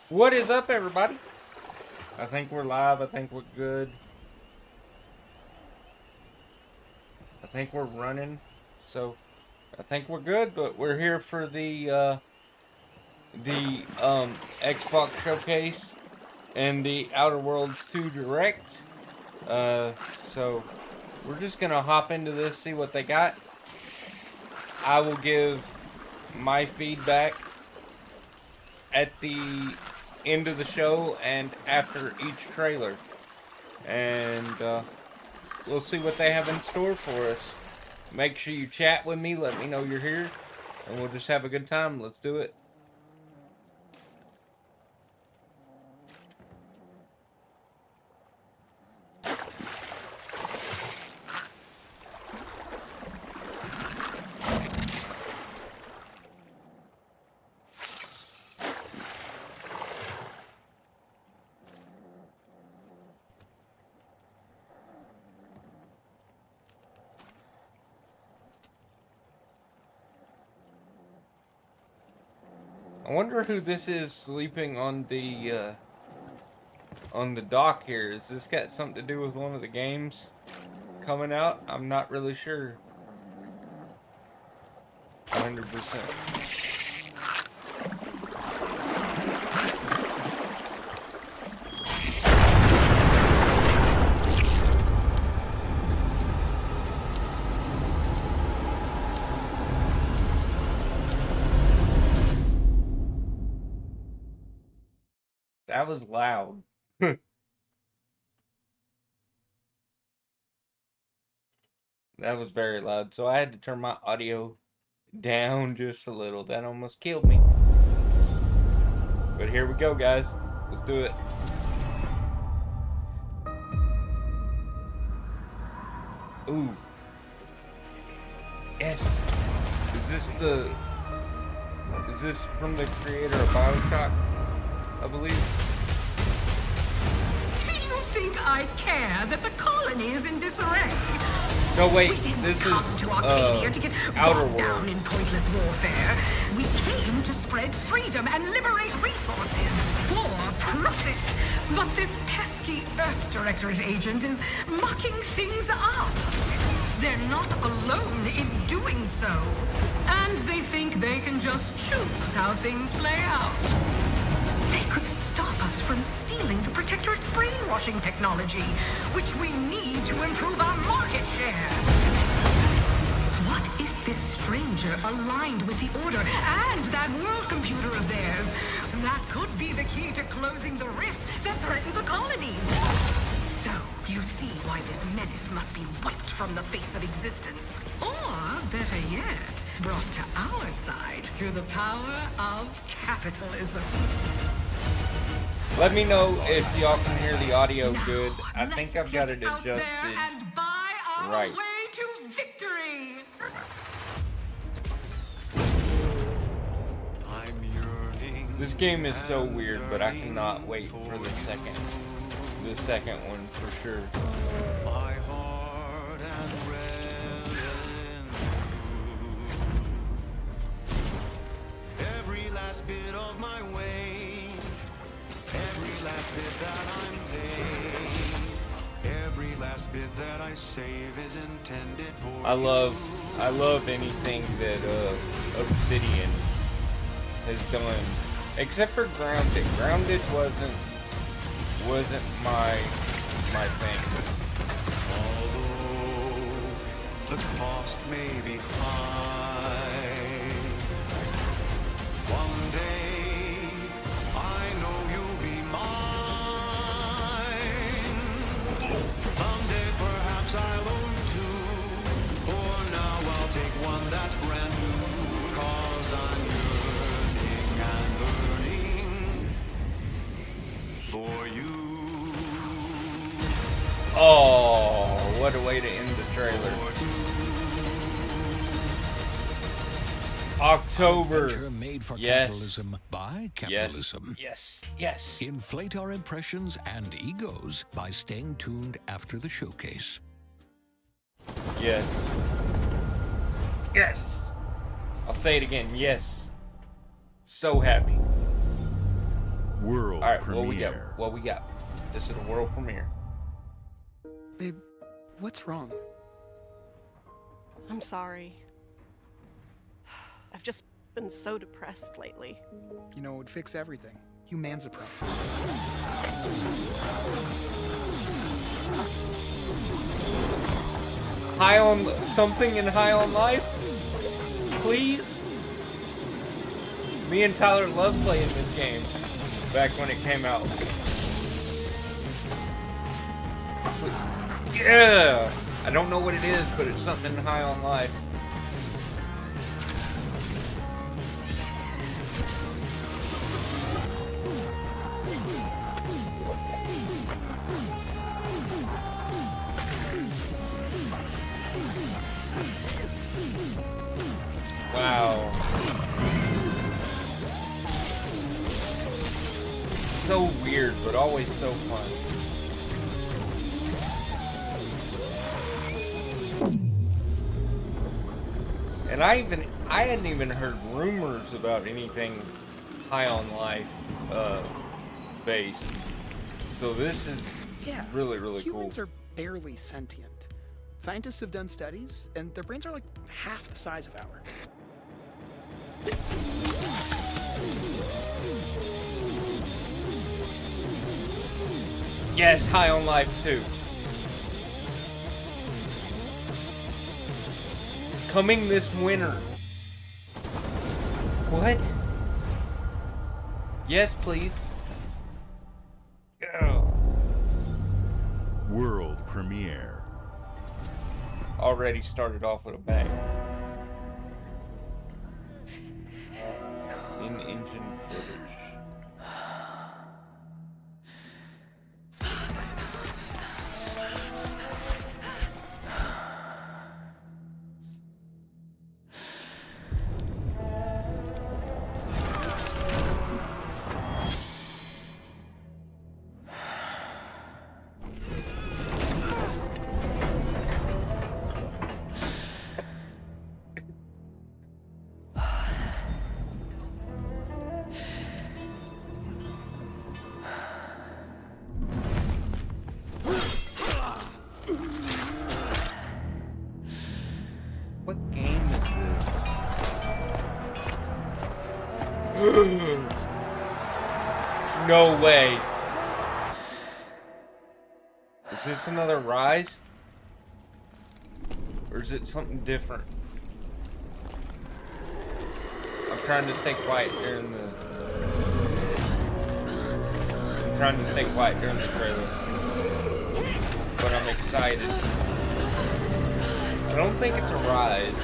What is up, everybody? I think we're live. I think we're good. I think we're running. So, I think we're good, but we're here for the Xbox showcase and the Outer Worlds 2 Direct. So, we're just gonna hop into this, see what they got. I will give my feedback at the end of the show and after each trailer. And we'll see what they have in store for us. Make sure you chat with me, let me know you're here, and we'll just have a good time. Let's do it. I wonder who this is sleeping on the dock here. Is this got something to do with one of the games coming out? I'm not really sure. 100%. That was loud. That was very loud, so I had to turn my audio down just a little. That almost killed me. But here we go, guys. Let's do it. Ooh. Yes. Is this from the creator of BioShock, I believe? Do you think I care that the colony is in disarray? No, wait. We didn't This come is to Octavia to get Outer bogged down Worlds. in pointless warfare. We came to spread freedom and liberate resources for profit. But this pesky Earth Directorate agent is mucking things up. They're not alone in doing so. And they think they can just choose how things play out. They could stop us from stealing the Protectorate's brainwashing technology, which we need to improve our market share. What if this stranger aligned with the Order and that world computer of theirs? That could be the key to closing the rifts that threaten the colonies. So, you see why this menace must be wiped from the face of existence. Or, better yet, brought to our side through the power of capitalism. Let me know if y'all can hear the audio Now, good. I think let's I've got get it out there adjusted and buy our right. way to victory. I'm yearning. This game is so weird, but I cannot wait for the second one for sure. My heart and revel in you. Every last bit of my way, every last bit that I'm paid, every last bit that I save is intended for I love anything that Obsidian has done, except for Grounded. Grounded wasn't my thing. Although the cost may be high, one day I know you'll be mine. Someday perhaps I'll own two. For now I'll take one that's brand new. 'Cause I'm yearning and burning for you. Oh, what a way to end the trailer. October. Adventure made for Yes. capitalism by Yes. capitalism. Yes. Inflate our impressions and egos by staying tuned after the showcase. Yes. Yes. I'll say it again. Yes. So happy. World All right, premiere. what we got? This is a world premiere. Babe, what's wrong? I'm sorry. I've just been so depressed lately. You know, it would fix everything. Humanzapro. High on something and high on life, please. Me and Tyler loved playing this game back when it came out. Yeah, I don't know what it is, but it's something high on life. Wow. So weird, but always so fun. And I hadn't even heard rumors about anything high on life based. So this is really cool. Humans are barely sentient. Scientists have done studies, and their brains are like half the size of ours. Yes, high on life too. Coming this winter. What? Yes, please. Go. World premiere. Already started off with a bang. In-engine footage. What game is this? No way. Is this another Rise? Or is it something different? I'm trying to stay quiet during the... I'm trying to stay quiet during the trailer. But I'm excited. I don't think it's a Rise.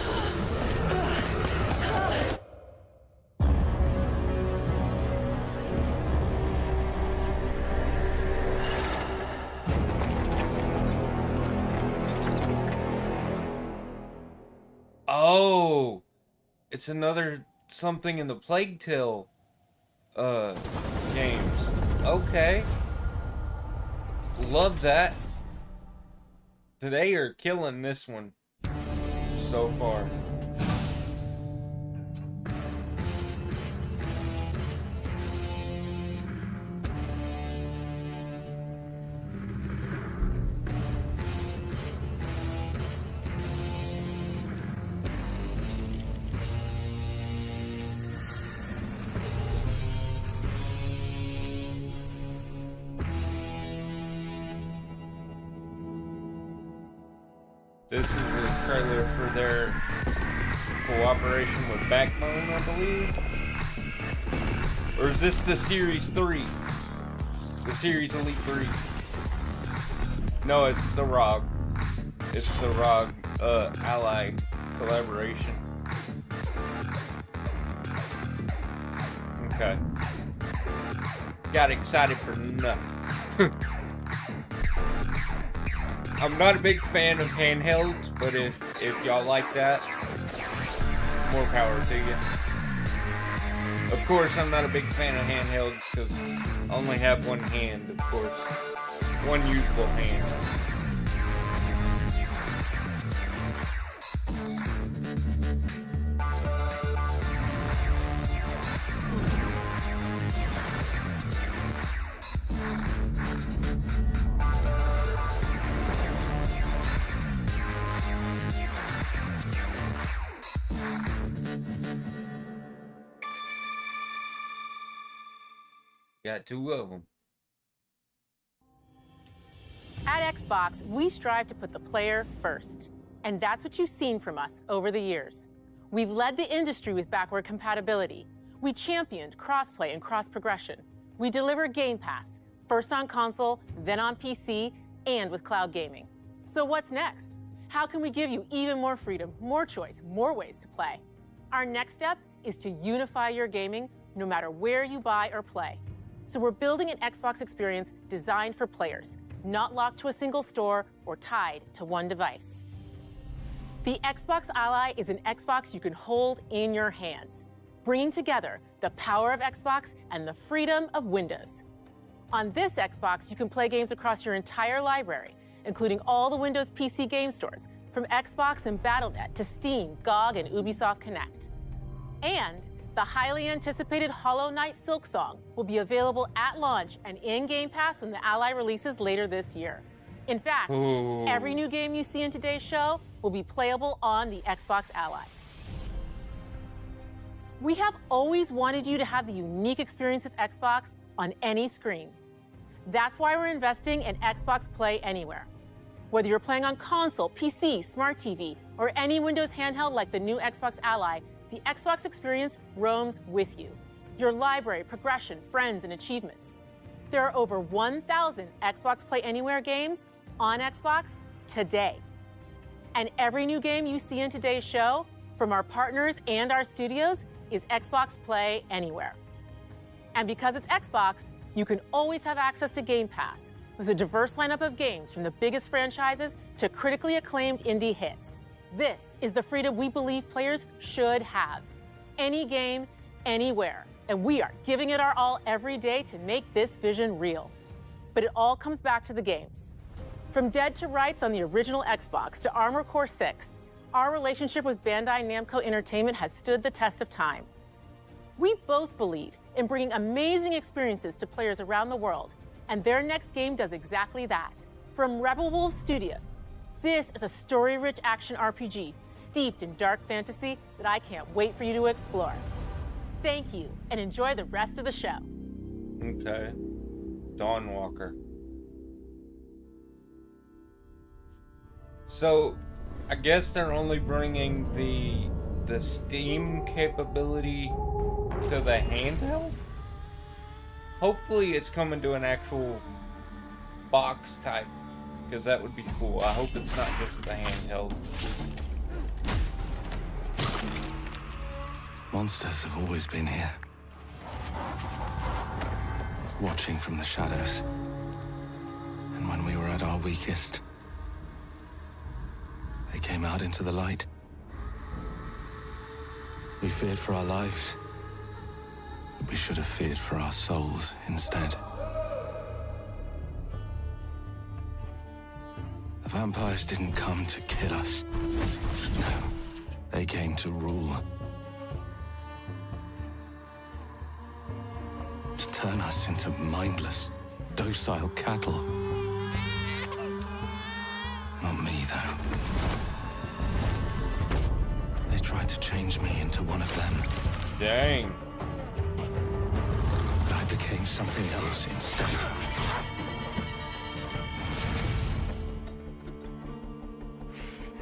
Oh, it's another something in the Plague Tale games. Okay. Love that. They are killing this one so far. This is the trailer for their cooperation with Backbone, I believe. Or is this the Series 3? The Series Elite 3? No, it's the ROG. It's the ROG Ally collaboration. Okay. Got excited for nothing. I'm not a big fan of handhelds, but if y'all like that, more power to you. Of course, I'm not a big fan of handhelds because I only have one hand, of course. One usable hand. Got two of them. At Xbox, we strive to put the player first. And that's what you've seen from us over the years. We've led the industry with backward compatibility. We championed crossplay and cross-progression. We deliver Game Pass, first on console, then on PC, and with cloud gaming. So what's next? How can we give you even more freedom, more choice, more ways to play? Our next step is to unify your gaming no matter where you buy or play. So we're building an Xbox experience designed for players, not locked to a single store or tied to one device. The Xbox Ally is an Xbox you can hold in your hands, bringing together the power of Xbox and the freedom of Windows. On this Xbox, you can play games across your entire library, including all the Windows PC game stores, from Xbox and Battle.net to Steam, GOG, and Ubisoft Connect. And the highly anticipated Hollow Knight Silksong will be available at launch and in Game Pass when the Ally releases later this year. In fact, every new game you see in today's show will be playable on the Xbox Ally. We have always wanted you to have the unique experience of Xbox on any screen. That's why we're investing in Xbox Play Anywhere. Whether you're playing on console, PC, smart TV, or any Windows handheld like the new Xbox Ally, the Xbox experience roams with you. Your library, progression, friends, and achievements. There are over 1,000 Xbox Play Anywhere games on Xbox today. And every new game you see in today's show, from our partners and our studios, is Xbox Play Anywhere. And because it's Xbox, you can always have access to Game Pass with a diverse lineup of games from the biggest franchises to critically acclaimed indie hits. This is the freedom we believe players should have. Any game, anywhere. And we are giving it our all every day to make this vision real. But it all comes back to the games. From Dead to Rights on the original Xbox to Armored Core 6, our relationship with Bandai Namco Entertainment has stood the test of time. We both believe in bringing amazing experiences to players around the world, and their next game does exactly that. From Rebel Wolf Studio, this is a story-rich action RPG steeped in dark fantasy that I can't wait for you to explore. Thank you, and enjoy the rest of the show. Okay. Dawnwalker. So, I guess they're only bringing the Steam capability to the handheld? Hopefully it's coming to an actual box type, because that would be cool. I hope it's not just the handheld. Monsters have always been here, watching from the shadows. And when we were at our weakest, they came out into the light. We feared for our lives, but we should have feared for our souls instead. The vampires didn't come to kill us. No, they came to rule. To turn us into mindless, docile cattle. Not me, though. They tried to change me into one of them. Dang. But I became something else instead.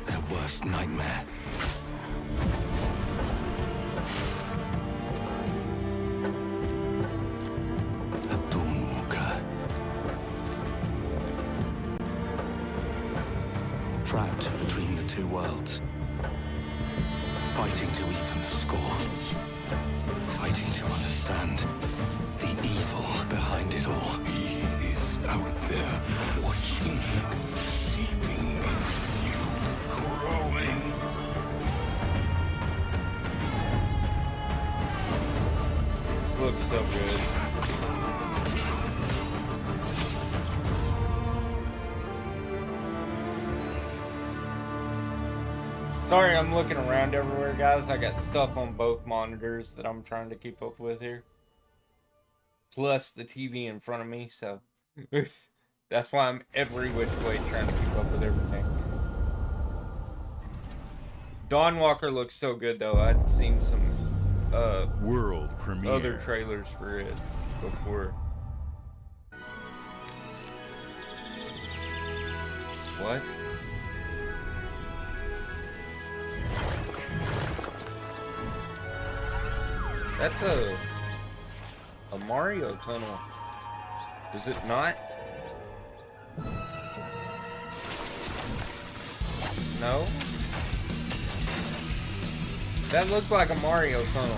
Their worst nightmare. A Dawnwalker. Trapped between the two worlds. Fighting to even the score. Fighting to understand the evil behind it all. He is out there, watching, seeping into you, growing. This looks so good. Sorry, I'm looking around everywhere, guys. I got stuff on both monitors that I'm trying to keep up with here. Plus the TV in front of me, so that's why I'm every which way trying to keep up with everything. Dawnwalker looks so good, though. I'd seen some world premiere other trailers for it before. What? That's a Mario tunnel. Is it not? No? That looked like a Mario tunnel.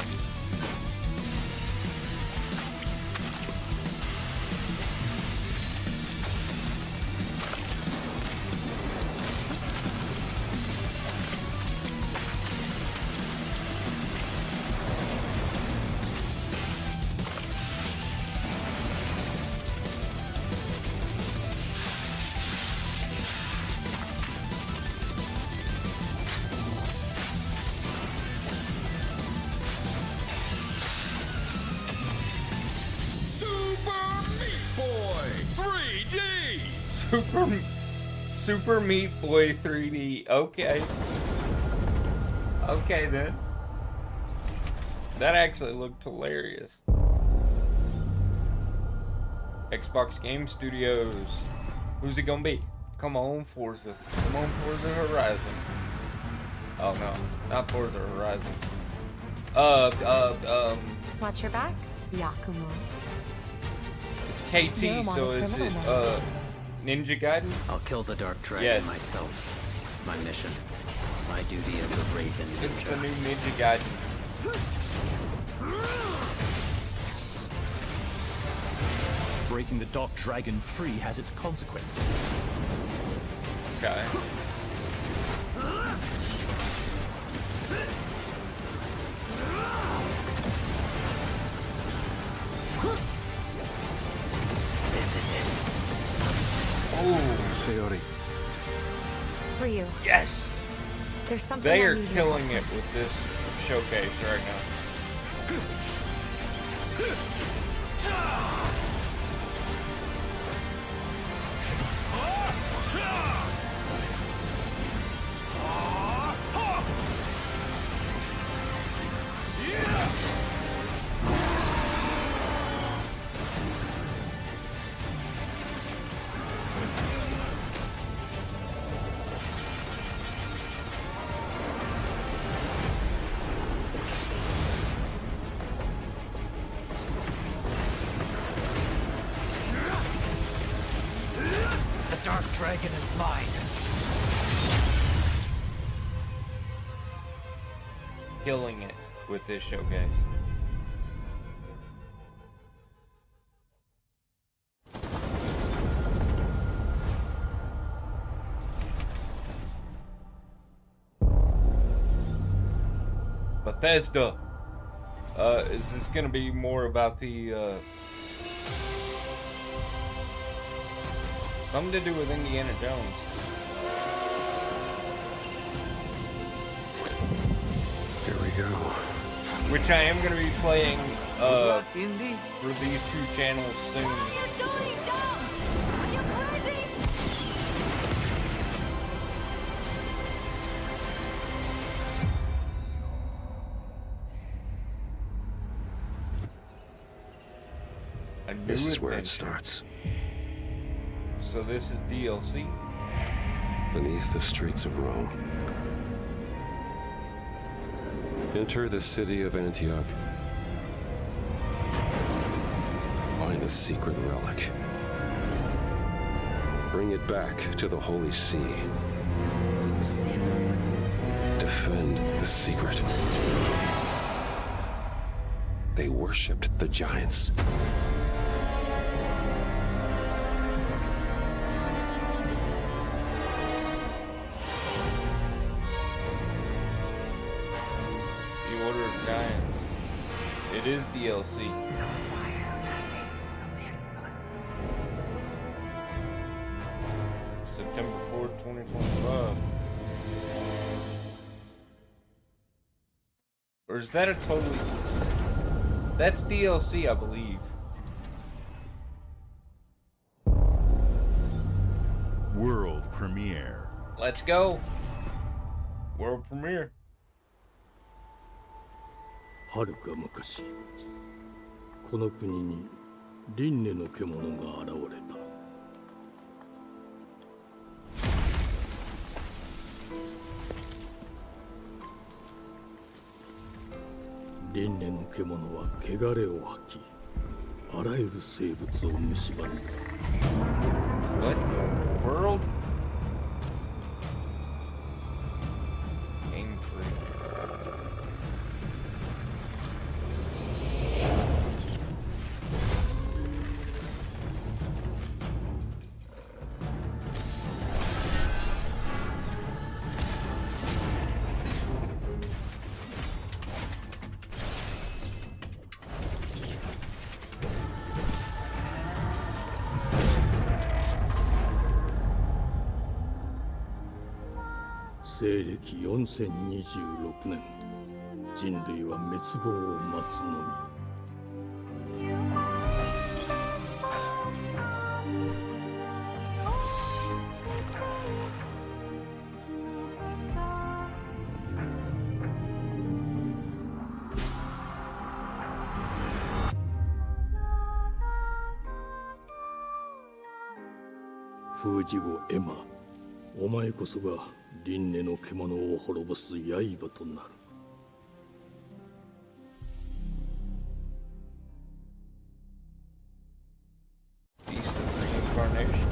Super Meat Boy 3D. Okay. Okay then. That actually looked hilarious. Xbox Game Studios. Who's it gonna be? Come on, Forza. Come on, Forza Horizon. Oh no, not Forza Horizon. Watch your back, Yakumo. It's KT, so is it Ninja Gaiden? I'll kill the Dark Dragon Yes. myself. It's my mission. My duty as a Raven Ninja. It's the new Ninja Gaiden. Breaking the Dark Dragon free has its consequences. Okay. This is it. Oh, Sayori. For you. yes! There's something They I are need you killing to it with this showcase right now. The Dark Dragon is mine. Killing it with this showcase. Bethesda. Is this gonna be more about the something to do with Indiana Jones? Here we go. Which I am gonna be playing for these two channels soon. A new This is where it adventure. starts. So this is DLC. Beneath the streets of Rome. Enter the city of Antioch. Find a secret relic. Bring it back to the Holy See. Defend the secret. They worshipped the giants. The Order of Giants. It is DLC. September 4th, 2025. Or is that a totally... That's DLC, I believe. World premiere. Let's go. World premiere. はるか昔この国に輪廻の獣が現れた輪廻の獣は汚れを吐き、あらゆる生物を蝕る。 What world? Game free. "西暦4026年、人類は滅亡を待つのみ。 封じ子エマ、お前こそが輪廻の獣を滅ぼす刃となる。 Beast of Reincarnation.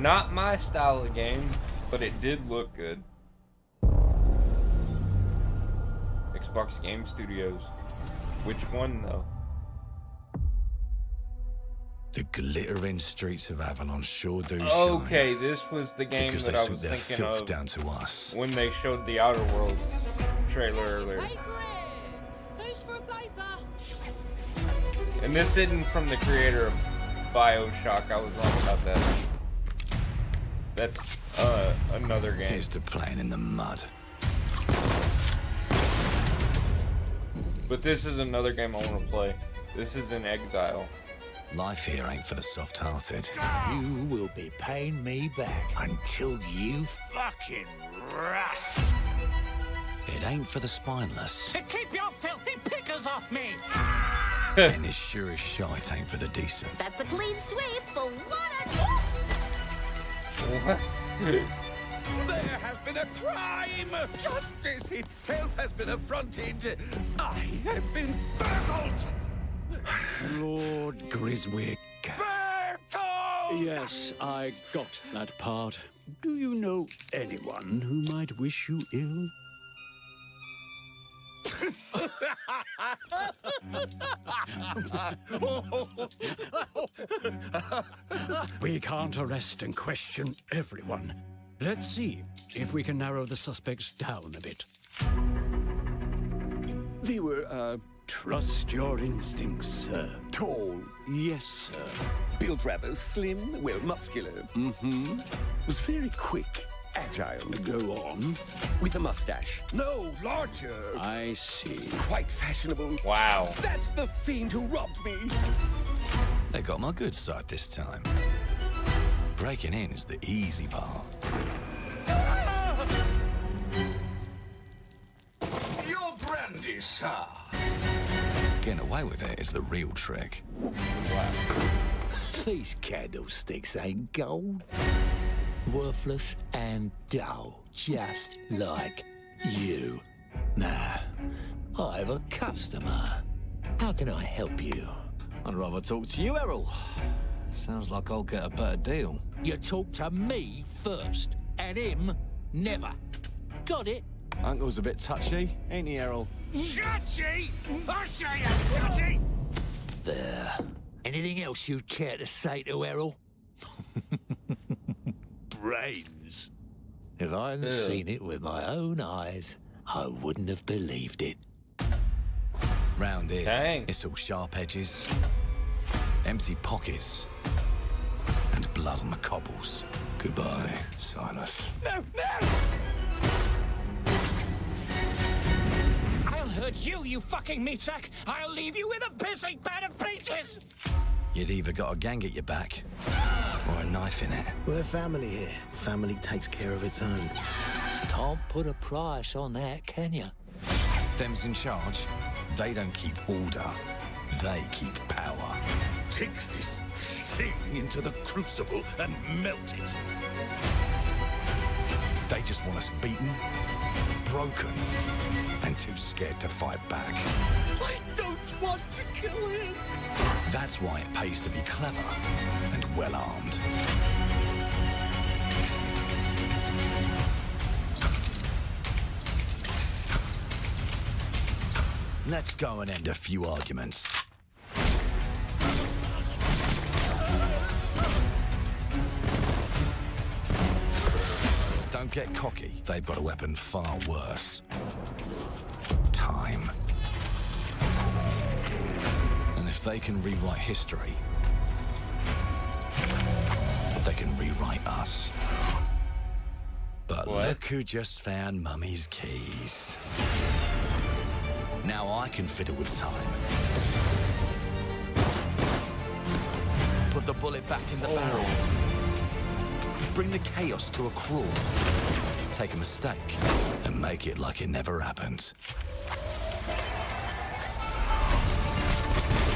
Not my style of game, but it did look good. Xbox Game Studios. Which one though? The glittering streets of Avalon sure do shine. Okay, this was the game because that they I took was their thinking filth of down to us. when they showed the Outer Worlds trailer earlier. Who's for a paper? And this isn't from the creator of BioShock. I was wrong about that. That's another game. Here's to playing in the mud. But this is another game I want to play. This is in Exile. Life here ain't for the soft-hearted. You will be paying me back until you fucking rust. It ain't for the spineless. Keep your filthy pickers off me! And it sure as shite ain't for the decent. That's a clean sweep for what? What? There has been a crime! Justice itself has been affronted! I have been burgled! Lord Griswick. Bertolt! Yes, I got that part. Do you know anyone who might wish you ill? We can't arrest and question everyone. Let's see if we can narrow the suspects down a bit. They were, Trust your instincts, sir. tall, Yes, sir. built rather slim, well, muscular. Mm-hmm. Was very quick, agile. Go on. With a mustache. No, larger. I see. Quite fashionable. Wow. That's the fiend who robbed me. They got my good side this time. Breaking in is the easy part. Your brandy, sir. Getting away with it is the real trick. These candlesticks ain't gold. Worthless and dull, just like you. Nah, I have a customer. How can I help you? I'd rather talk to you, Errol. Sounds like I'll get a better deal. You talk to me first, and him never. Got it? Uncle's a bit touchy, ain't he, Errol? Touchy? I say I'm touchy! There. Anything else you'd care to say to Errol? Brains. If I hadn't seen it with my own eyes, I wouldn't have believed it. Round here, Dang. it's all sharp edges, empty pockets, and blood on the cobbles. Goodbye, Silas. No, no! I'll hurt you, you fucking meatsack! I'll leave you with a pissing pad of peaches! You'd either got a gang at your back, or a knife in it. We're family here. Family takes care of its own. Can't put a price on that, can you? Them's in charge. They don't keep order. They keep power. Take this thing into the crucible and melt it. They just want us beaten, broken and too scared to fight back. I don't want to kill him. That's why it pays to be clever and well-armed. Let's go and end a few arguments. Don't get cocky. They've got a weapon far worse. Time. And if they can rewrite history, they can rewrite us. But look who just found Mummy's keys. Now I can fiddle with time. Put the bullet back in the barrel. Bring the chaos to a crawl. Take a mistake and make it like it never happened.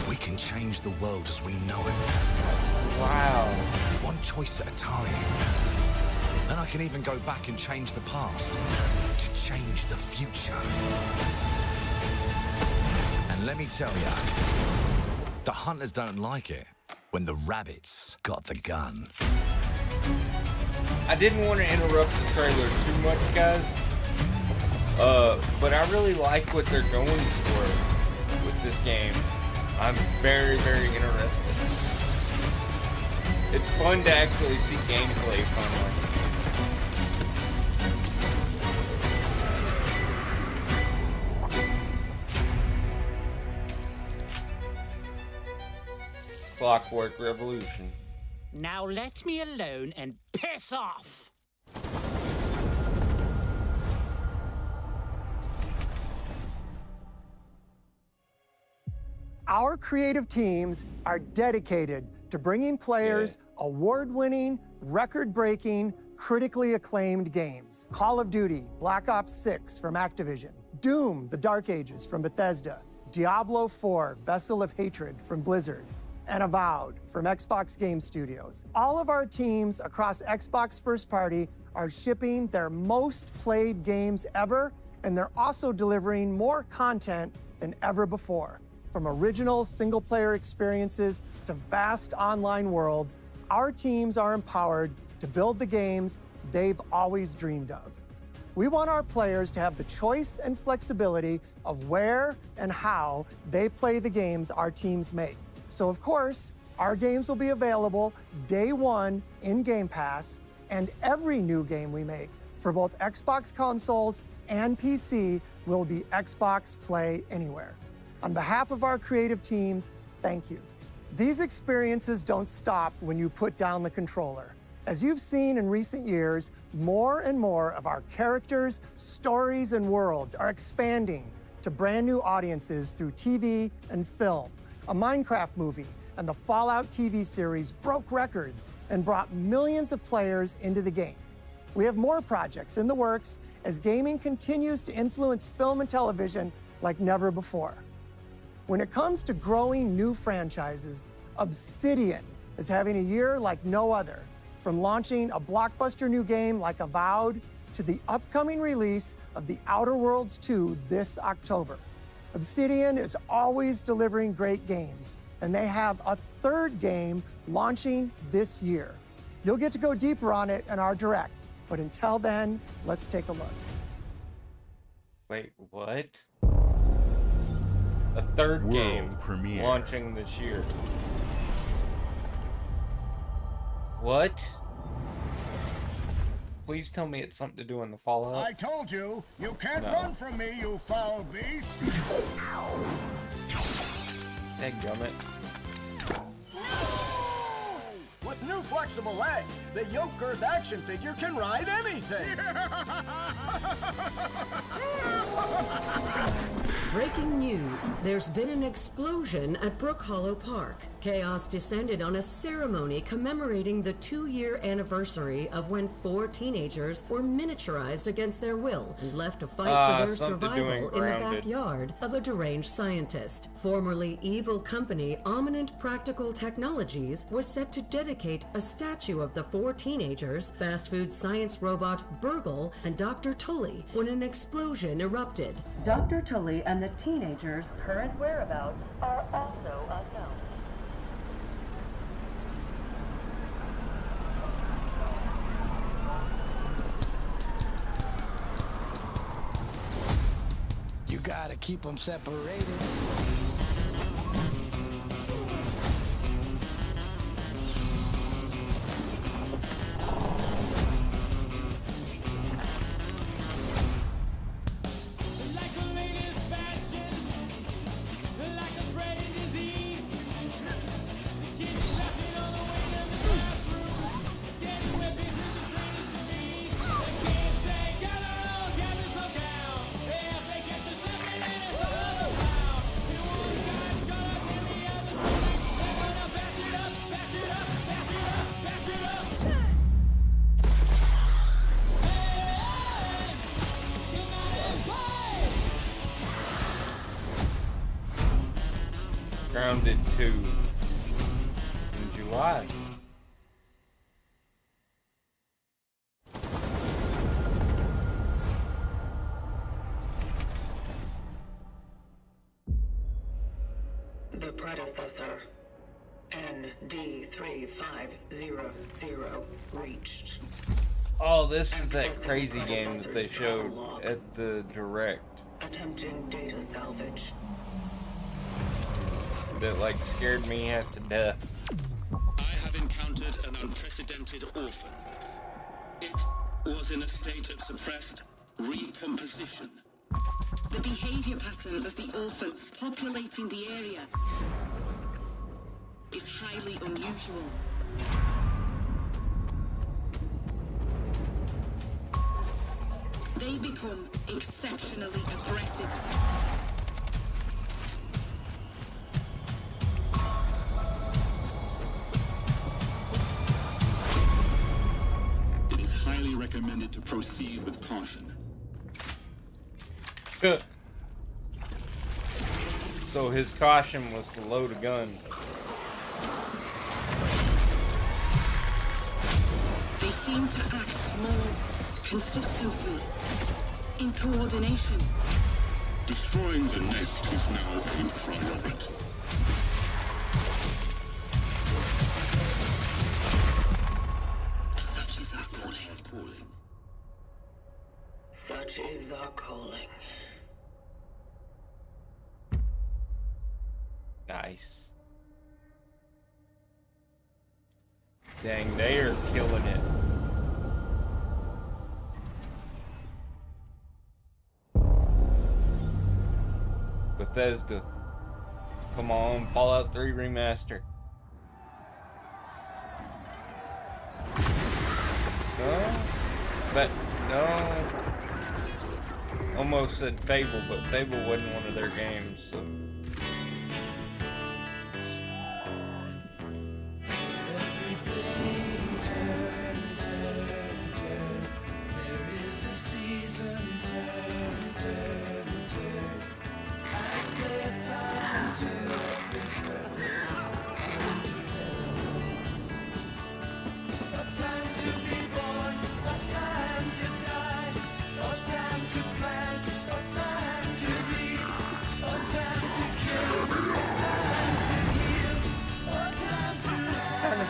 We can change the world as we know it. Wow. One choice at a time. And I can even go back and change the past to change the future. And let me tell ya, the hunters don't like it when the rabbits got the gun. I didn't want to interrupt the trailer too much, guys. But I really like what they're going for with this game. I'm very, very interested. It's fun to actually see gameplay finally. Clockwork Revolution. Now let me alone and piss off! Our creative teams are dedicated to bringing players award-winning, record-breaking, critically acclaimed games. Call of Duty, Black Ops 6 from Activision, Doom, The Dark Ages from Bethesda, Diablo 4, Vessel of Hatred from Blizzard, and Avowed from Xbox Game Studios. All of our teams across Xbox First Party are shipping their most played games ever, and they're also delivering more content than ever before. From original single-player experiences to vast online worlds, our teams are empowered to build the games they've always dreamed of. We want our players to have the choice and flexibility of where and how they play the games our teams make. So, of course, our games will be available day one in Game Pass, and every new game we make for both Xbox consoles and PC will be Xbox Play Anywhere. On behalf of our creative teams, thank you. These experiences don't stop when you put down the controller. As you've seen in recent years, more and more of our characters, stories, and worlds are expanding to brand new audiences through TV and film. A Minecraft movie and the Fallout TV series broke records and brought millions of players into the game. We have more projects in the works as gaming continues to influence film and television like never before. When it comes to growing new franchises, Obsidian is having a year like no other, from launching a blockbuster new game like Avowed to the upcoming release of The Outer Worlds 2 this October. Obsidian is always delivering great games, and they have a third game launching this year. You'll get to go deeper on it in our Direct, but until then, let's take a look. Wait, what? A third game premiere launching this year. What? Please tell me it's something to do in the Fallout. I told you, you can't run from me, you foul beast. Dadgummit. With new flexible legs, the yoke girth action figure can ride anything. Breaking news. There's been an explosion at Brook Hollow Park. Chaos descended on a ceremony commemorating the 2-year anniversary of when 4 teenagers were miniaturized against their will and left to fight for their survival in the backyard of a deranged scientist. Formerly evil company Ominent Practical Technologies was set to dedicate a statue of the 4 teenagers, fast food science robot Burgle, and Dr. Tully when an explosion erupted. Dr. Tully and the teenagers' current whereabouts are also unknown. You gotta keep them separated. Grounded 2 in July. The predecessor, ND3500, reached. Oh, this is that crazy game that they showed at the Direct. Attempting data salvage. That like scared me half to death. I have encountered an unprecedented orphan. It was in a state of suppressed recomposition. The behavior pattern of the orphans populating the area is highly unusual. They become exceptionally aggressive. It is highly recommended to proceed with caution. Good. So his caution was to load a gun. They seem to act more consistently, in coordination. Destroying the nest is now a priority. Such is our calling. Such is our calling. Nice. Dang, they are killing it. Bethesda. Come on, Fallout 3 Remaster. No? But, no. Almost said Fable, but Fable wasn't one of their games, so.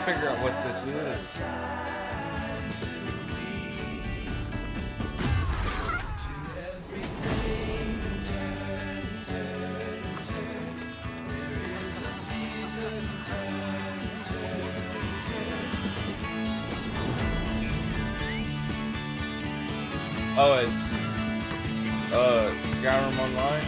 Figure out what this is. Oh, it's Skyrim Online.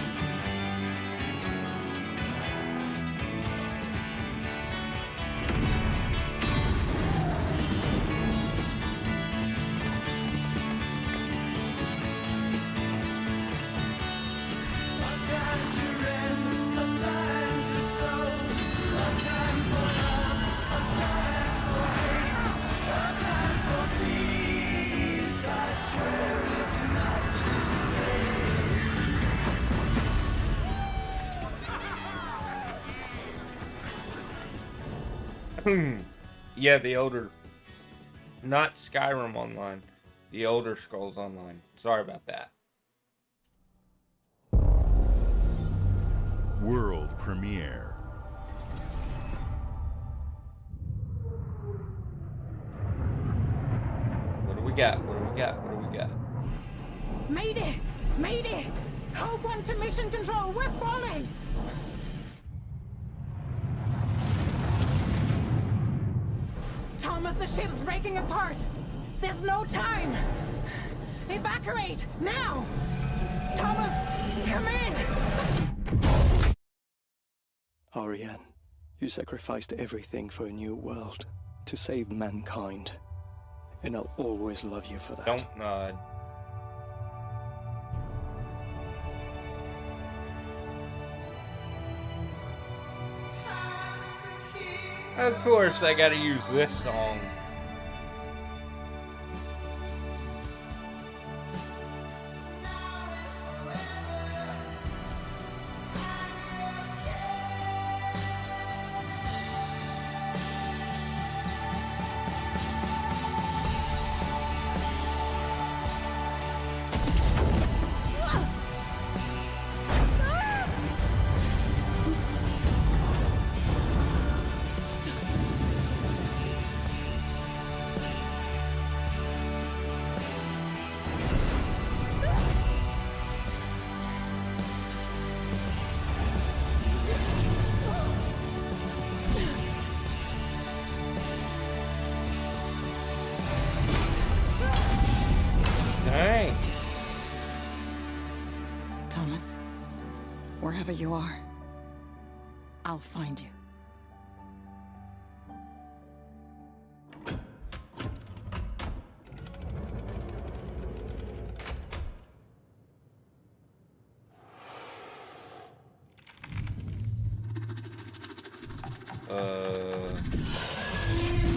Yeah, the older, not Skyrim Online, the Elder Scrolls Online. Sorry about that. World premiere. What do we got? What do we got? What do we got? Mayday! Mayday! Code 1 to mission control, we're falling! Thomas, the ship's breaking apart! There's no time! Evacuate! Now! Thomas, come in! Ariane, you sacrificed everything for a new world, to save mankind. And I'll always love you for that. Don't nod. Of course, I gotta use this song. Dang. Thomas, wherever you are, I'll find you.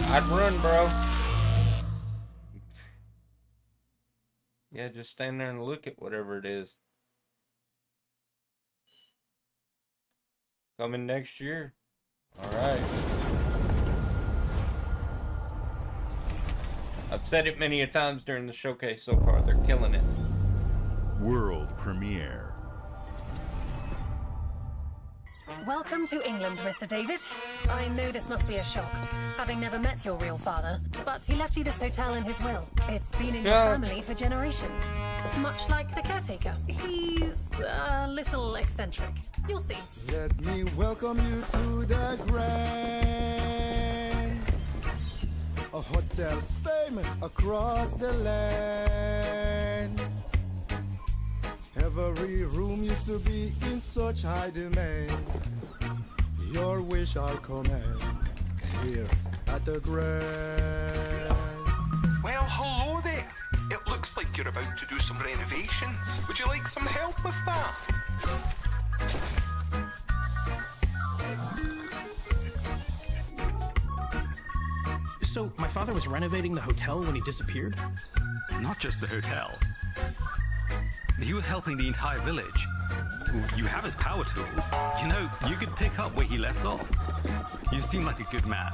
I'd run, bro. Yeah, just stand there and look at whatever it is. Coming next year. Alright. I've said it many a times during the showcase so far. They're killing it. World premiere. Welcome to England, Mr. David. I know this must be a shock, having never met your real father, but he left you this hotel in his will. It's been in your family for generations. Much like the caretaker. He's a little eccentric. You'll see. Let me welcome you to the Grand, a hotel famous across the land. Every room used to be in such high demand. Your wish I'll command here at the Grand. Well, hello there. It looks like you're about to do some renovations. Would you like some help with that? So, my father was renovating the hotel when he disappeared? Not just the hotel. He was helping the entire village. You have his power tools. You know, you could pick up where he left off. You seem like a good man,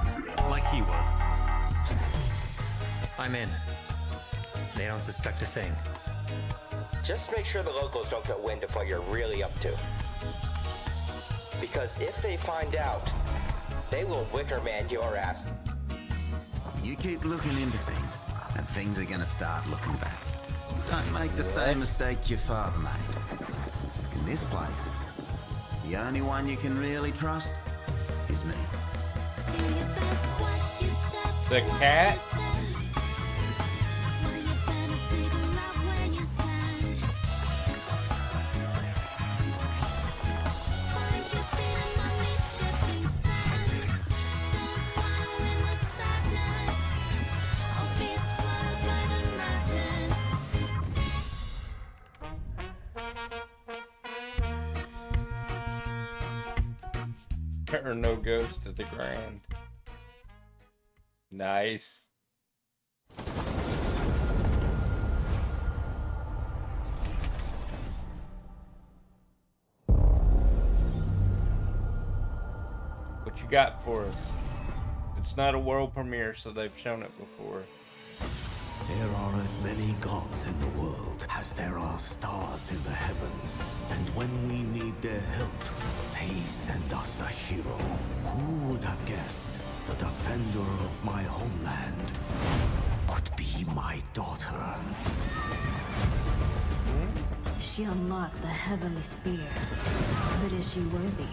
like he was. I'm in. They don't suspect a thing. Just make sure the locals don't get wind of what you're really up to. Because if they find out, they will Wicker Man your ass. You keep looking into things, and things are gonna start looking back. Don't make the same mistake your father made. In this place, the only one you can really trust is me. The cat? There are no ghosts at the Grand. Nice. What you got for us? It's not a world premiere, so they've shown it before. There are as many gods in the world as there are stars in the heavens. And when we need their help, they send us a hero. Who would have guessed the defender of my homeland would be my daughter? She unlocked the heavenly spear, but is she worthy?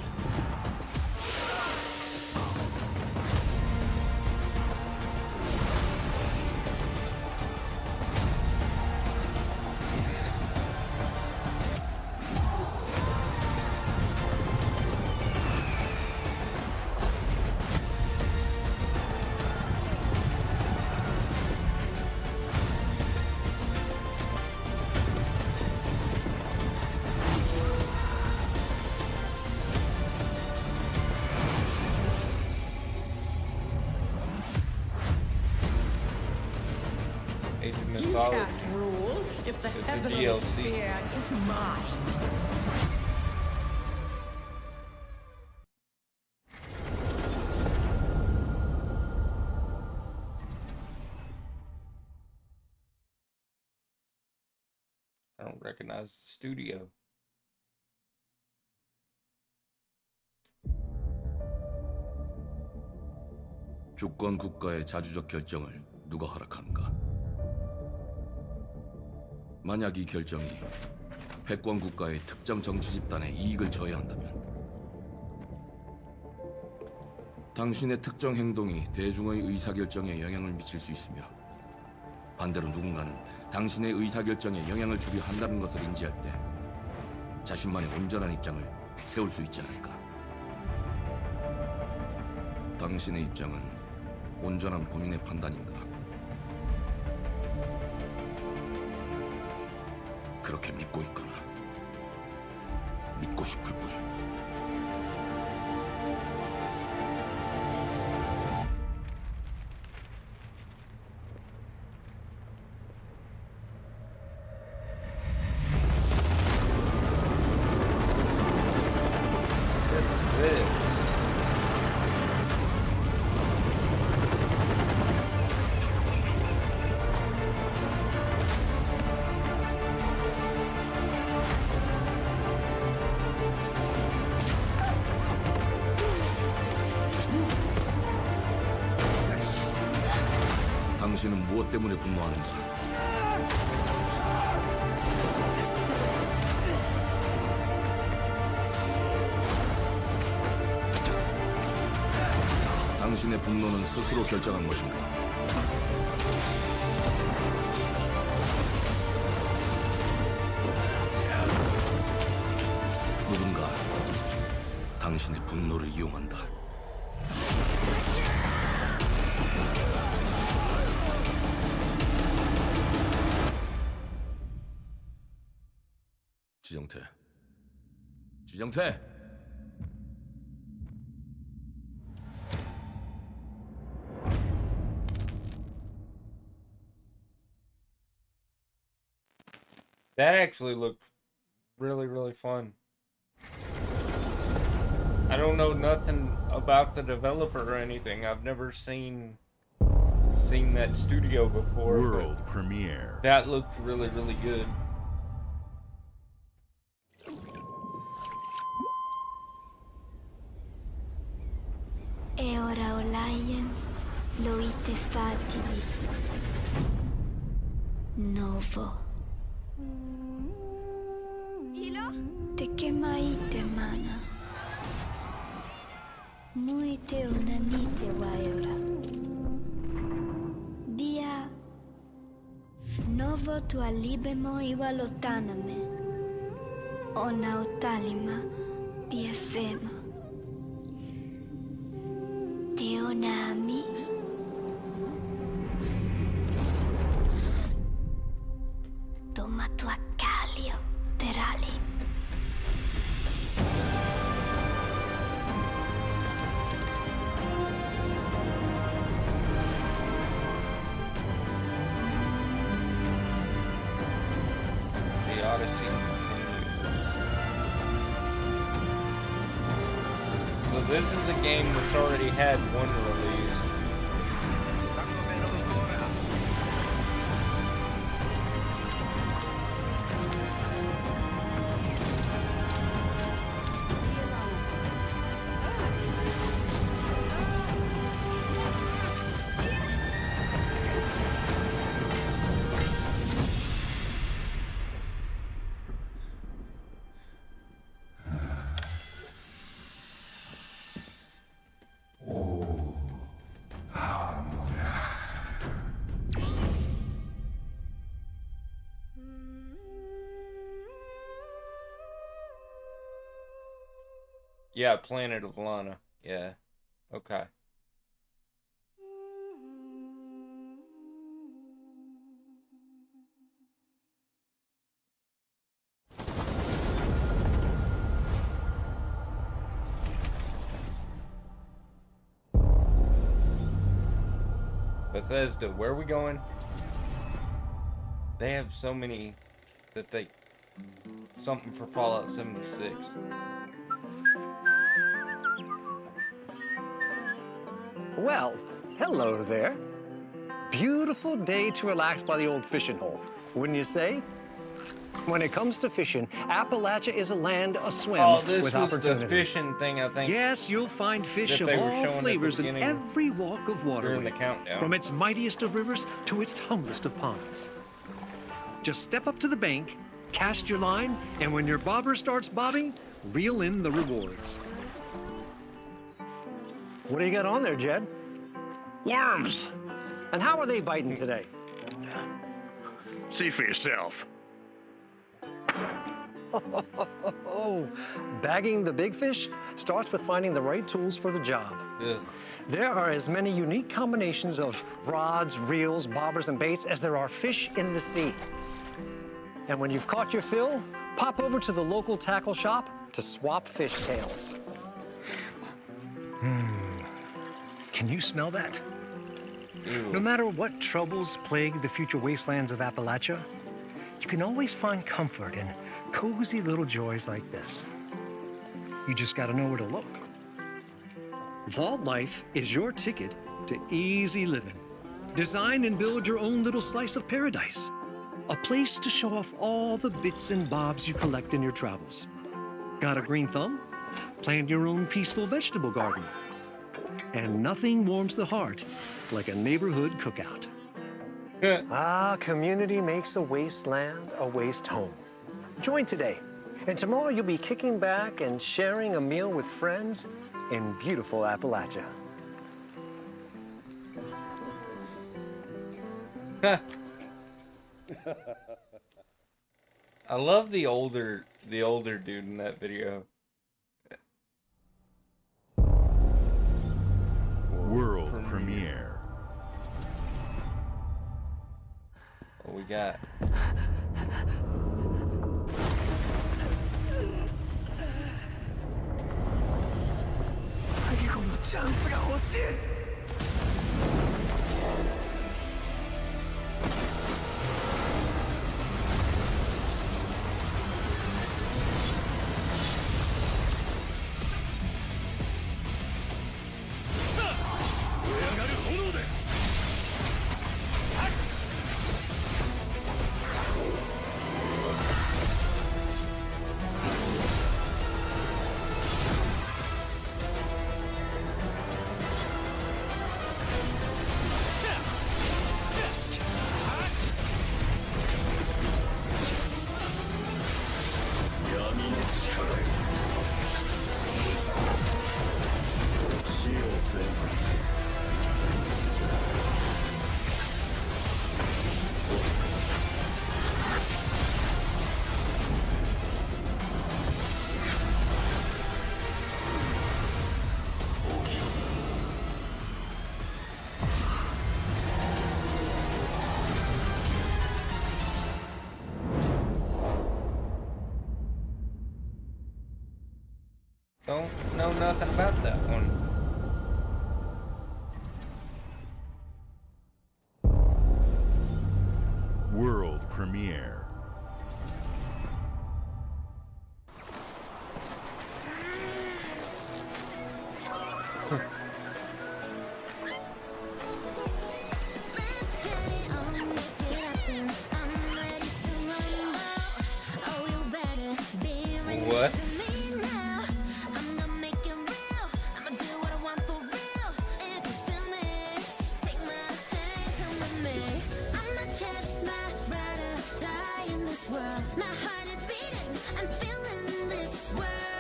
You can't rule if the it's a DLC. Is mine. I don't recognize the studio. 주권 국가의 자주적 결정을 누가 허락하는가? 만약 이 결정이 패권 국가의 특정 정치 집단의 이익을 저해한다면 당신의 특정 행동이 대중의 의사결정에 영향을 미칠 수 있으며 반대로 누군가는 당신의 의사결정에 영향을 주려 한다는 것을 인지할 때 자신만의 온전한 입장을 세울 수 있지 않을까? 당신의 입장은 온전한 본인의 판단인가? 그렇게 믿고 있거나 믿고 싶을 뿐. 당신은 무엇 때문에 분노하는가? 당신의 분노는 스스로 결정한 것인가? 누군가 당신의 분노를 이용한다. 지정태. That actually looked really, really fun. I don't know nothing about the developer or anything. I've never seen that studio before. World premiere. That looked really, really good. E ora Olaiem lo ite fativi. Novo. Ilo? Te che maite mana. Muite unanite waiora. Dia. Novo tua libemo iwa lotaname. Ona otalima di efema. Teonami. Toma tua calio, terali. The Odyssey. So this is a game that's already had one release. Yeah, Planet of Lana. Yeah. Okay. Bethesda, where are we going? They have so many that they... Something for Fallout 76. Well, hello there. Beautiful day to relax by the old fishing hole, wouldn't you say? When it comes to fishing, Appalachia is a land aswim with opportunity. Oh, this was the fishing thing, I think. Yes, you'll find fish of all flavors in every walk of waterway. During the countdown. From its mightiest of rivers to its humblest of ponds. Just step up to the bank, cast your line, and when your bobber starts bobbing, reel in the rewards. What do you got on there, Jed? Worms. And how are they biting today? See for yourself. Bagging the big fish starts with finding the right tools for the job. Yeah. There are as many unique combinations of rods, reels, bobbers, and baits as there are fish in the sea. And when you've caught your fill, pop over to the local tackle shop to swap fish tails. Can you smell that? Ew. No matter what troubles plague the future wastelands of Appalachia, you can always find comfort in cozy little joys like this. You just gotta know where to look. Vault Life is your ticket to easy living. Design and build your own little slice of paradise. A place to show off all the bits and bobs you collect in your travels. Got a green thumb? Plant your own peaceful vegetable garden. And nothing warms the heart like a neighborhood cookout. Community makes a wasteland a waste home. Join today, and tomorrow you'll be kicking back and sharing a meal with friends in beautiful Appalachia. I love the older dude in that video. World premiere. What we got? Don't know nothing about that one. World premiere. What?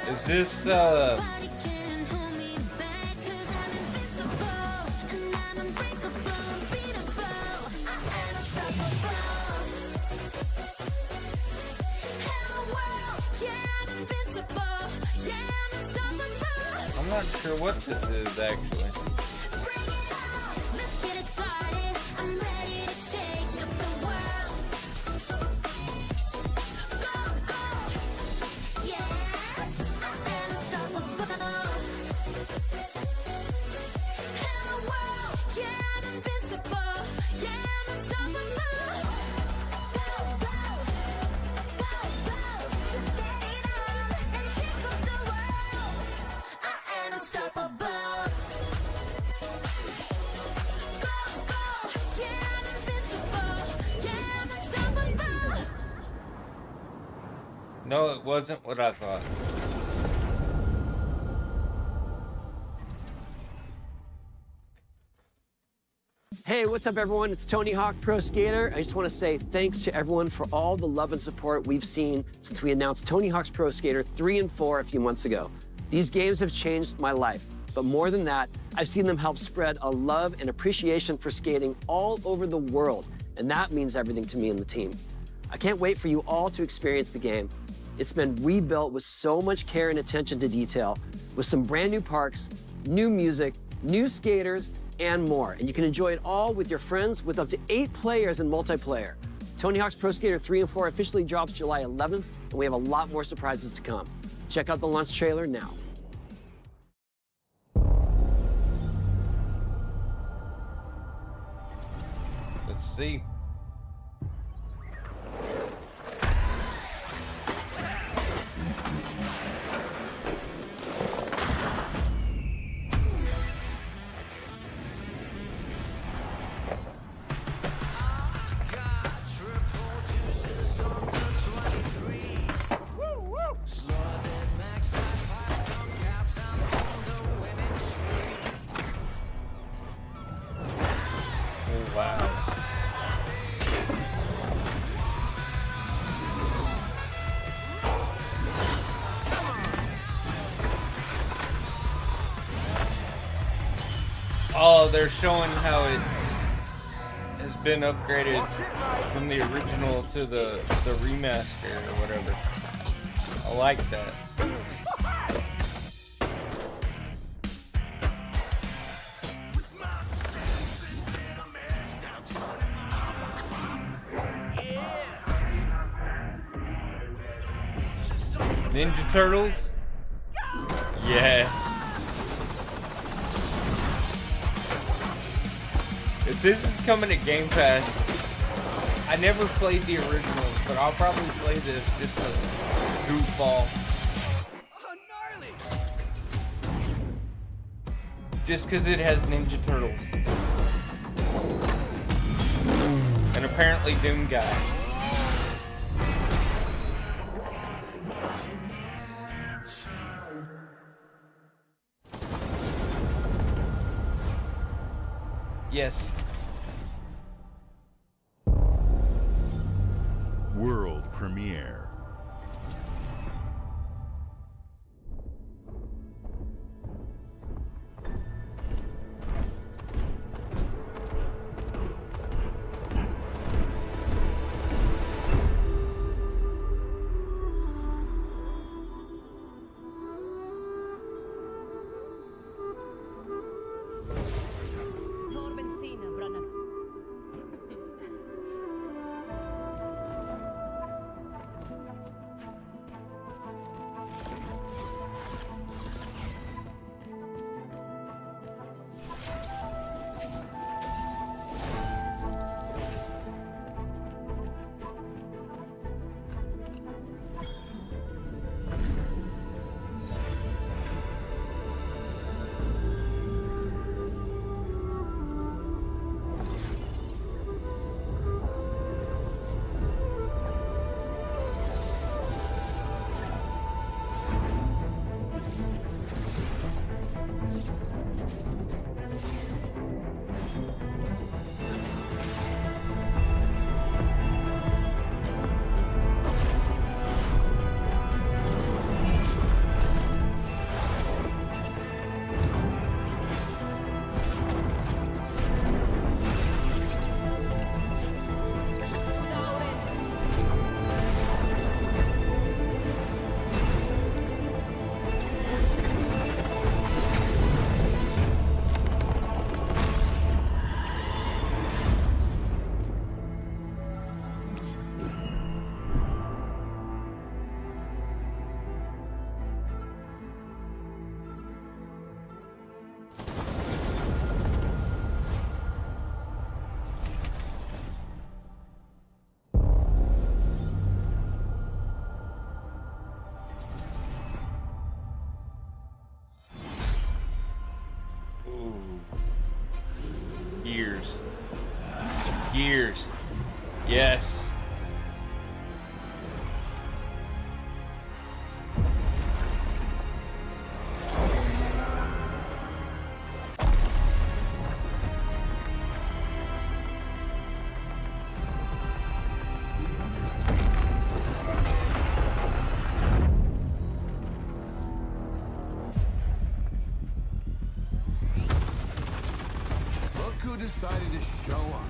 Is this not sure what this is actually. No, it wasn't what I thought. Hey, what's up, everyone? It's Tony Hawk Pro Skater. I just want to say thanks to everyone for all the love and support we've seen since we announced Tony Hawk's Pro Skater 3 and 4 a few months ago. These games have changed my life, but more than that, I've seen them help spread a love and appreciation for skating all over the world, and that means everything to me and the team. I can't wait for you all to experience the game. It's been rebuilt with so much care and attention to detail, with some brand new parks, new music, new skaters, and more. And you can enjoy it all with your friends with up to 8 players in multiplayer. Tony Hawk's Pro Skater 3 and 4 officially drops July 11th, and we have a lot more surprises to come. Check out the launch trailer now. Let's see. Oh, they're showing how it has been upgraded from the original to the remaster or whatever. I like that. Ninja Turtles? Yes. If this is coming to Game Pass, I never played the originals, but I'll probably play this just to goof off. Just because it has Ninja Turtles. And apparently Doom Guy. Yes. World premiere. Yes. Look who decided to show up.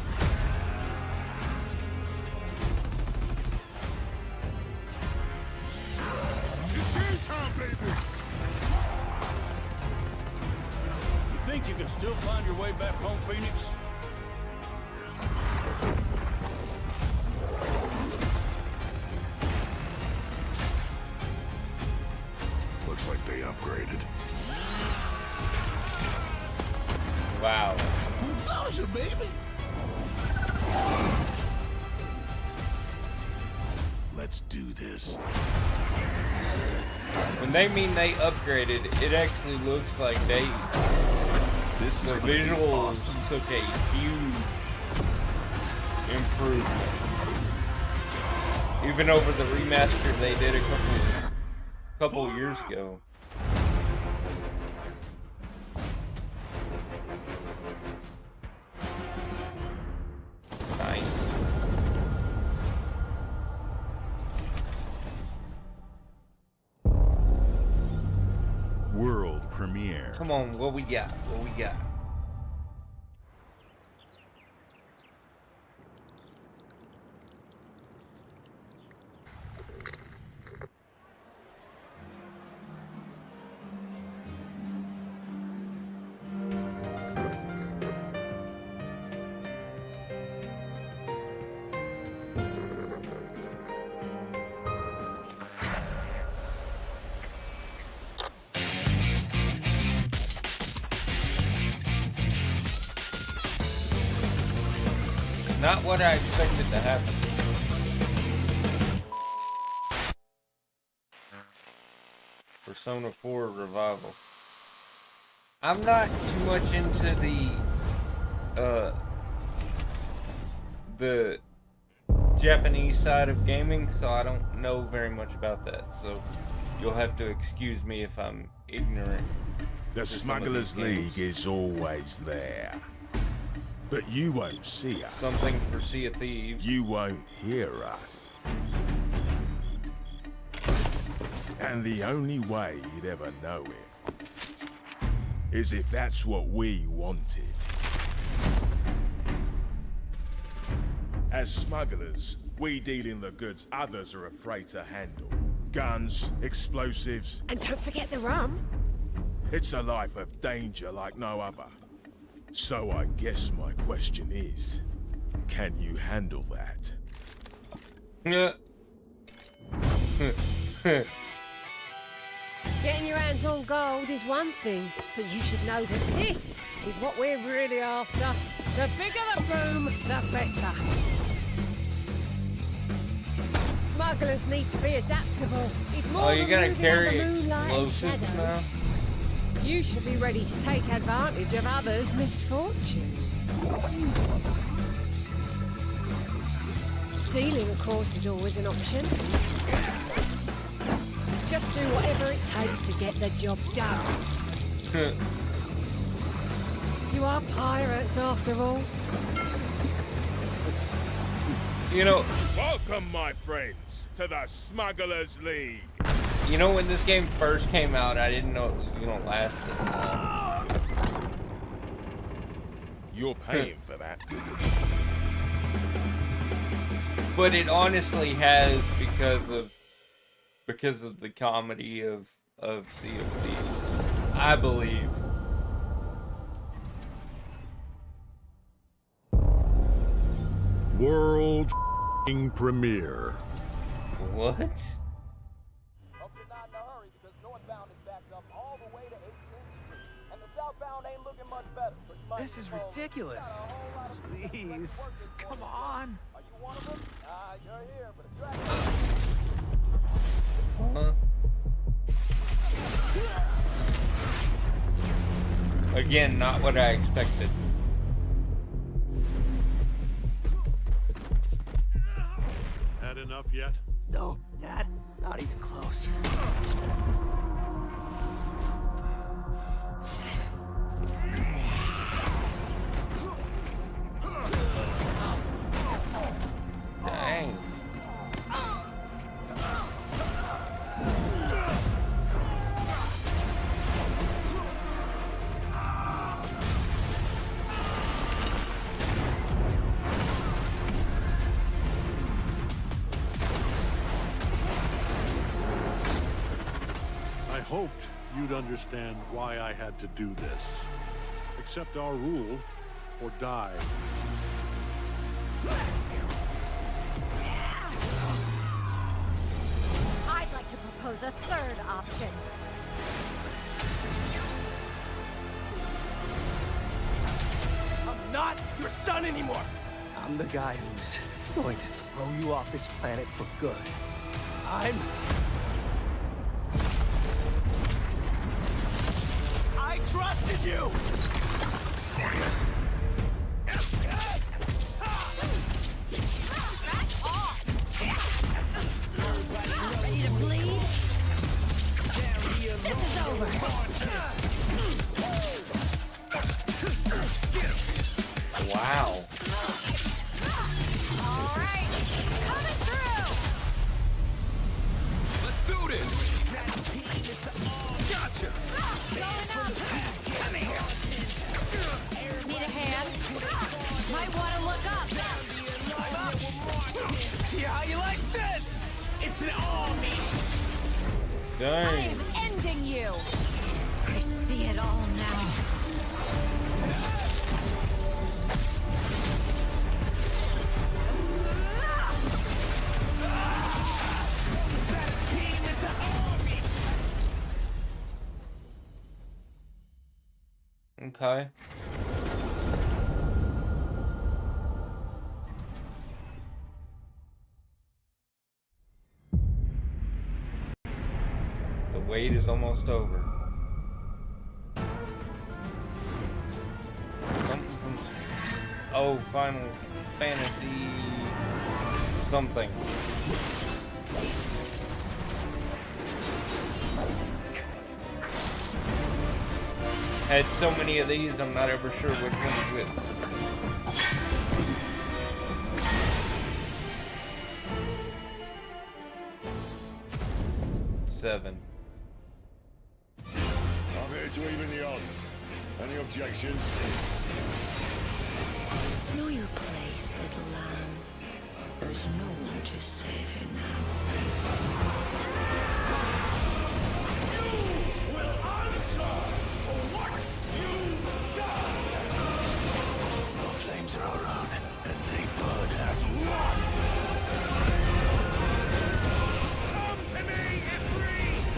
It's game time, baby! You think you can still find your way back home, Phoenix? Looks like they upgraded. Wow. Closure, baby! Let's do this. When they mean they upgraded, it actually looks like the visuals took a huge improvement. Even over the remaster they did a couple years ago. Nice. World premiere. Come on, what we got? What we got? Not what I expected to happen. Persona 4 Revival. I'm not too much into the Japanese side of gaming, so I don't know very much about that. So you'll have to excuse me if I'm ignorant. The Smugglers League is always there. But you won't see us. Something for Sea of Thieves. You won't hear us. And the only way you'd ever know it is if that's what we wanted. As smugglers, we deal in the goods others are afraid to handle. Guns, explosives. And don't forget the rum. It's a life of danger like no other. So I guess my question is, can you handle that? Yeah. Getting your hands on gold is one thing, but you should know that this is what we're really after. The bigger the boom, the better. Smugglers need to be adaptable. It's more you than gotta moving carry under moonlight and explosives shadows. now? You should be ready to take advantage of others' misfortune. Stealing, of course, is always an option. Just do whatever it takes to get the job done. You are pirates, after all. You know, welcome, my friends, to the Smugglers League. You know, when this game first came out, I didn't know it was gonna last this long. You're paying for that. But it honestly has because of the comedy of Sea of Thieves, I believe. World premiere. What? This is ridiculous. Please, come on. Again, not what I expected. enough yet? No, Dad, not even close. Dang. I hoped you'd understand why I had to do this. Accept our rule, or die. I'd like to propose a third option. I'm not your son anymore. I'm the guy who's going to throw you off this planet for good. I trusted you! Ready to bleed? This is over. Wow. All right, coming through. Let's do this! Gotcha. Going up. Come here. Need a hand? Might want to look up. See how you like this? It's an army. I Dang. am ending you. I see it all now. Okay. The wait is almost over. Something from... Oh, Final Fantasy... something. Had so many of these, I'm not ever sure which one's which. Seven. I'm here to even the odds. Any objections? Know your place, little lamb. There's no one to save you now. Will answer for what you've done! Our flames are our own, and they burn as one. Come to me, Ifrit!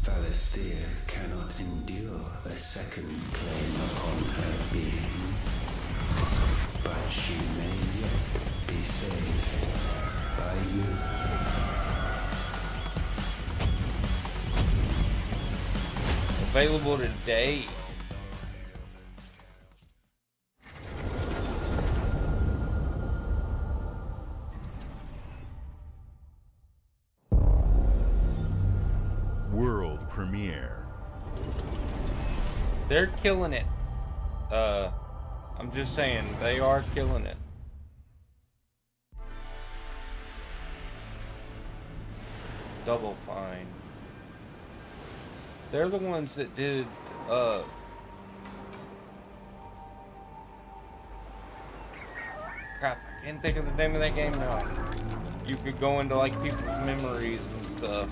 Valisthea cannot endure a second claim upon her being, but she may yet be saved by you. Available today. World premiere. They're killing it. I'm just saying, they are killing it. Double Fine. They're the ones that did, crap, I can't think of the name of that game now. You could go into, like, people's memories and stuff.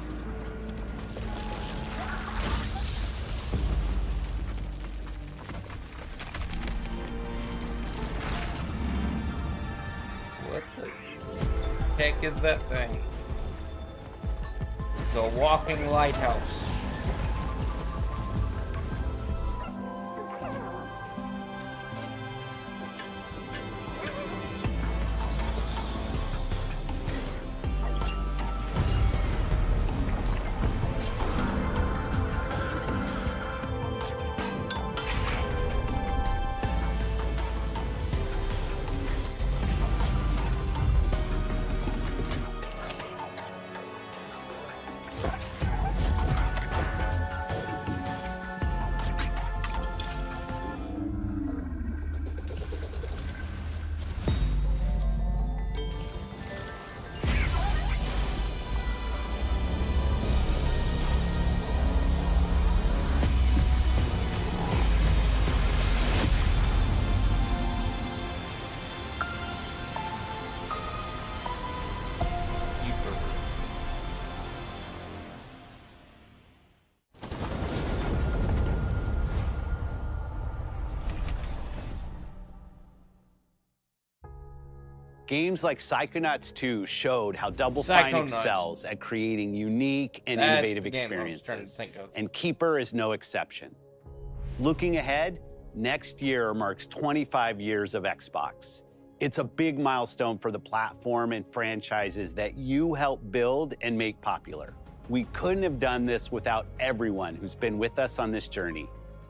What the heck is that thing? It's a walking lighthouse. Games like Psychonauts 2 showed how Double Fine excels at creating unique and innovative experiences, and Keeper is no exception. Looking ahead, next year marks 25 years of Xbox. It's a big milestone for the platform and franchises that you helped build and make popular. We couldn't have done this without everyone who's been with us on this journey.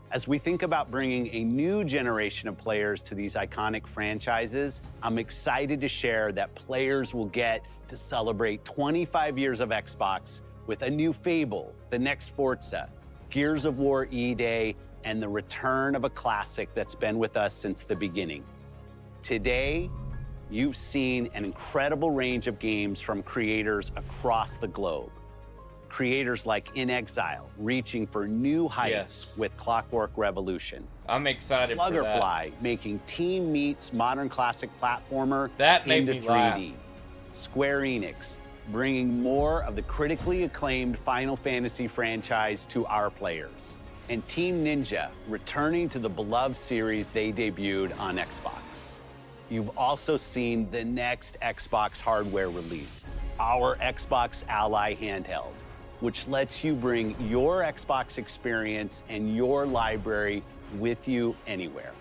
As we think about bringing a new generation of players to these iconic franchises, I'm excited to share that players will get to celebrate 25 years of Xbox with a new Fable, the next Forza, Gears of War E-Day, and the return of a classic that's been with us since the beginning. Today, you've seen an incredible range of games from creators across the globe. Creators like In Exile, reaching for new heights with Clockwork Revolution. I'm excited for that. Sluggerfly, making Team Meat's modern classic platformer into 3D. Laugh. Square Enix, bringing more of the critically acclaimed Final Fantasy franchise to our players. And Team Ninja, returning to the beloved series they debuted on Xbox. You've also seen the next Xbox hardware release, our Xbox Ally handheld, which lets you bring your Xbox experience and your library with you anywhere.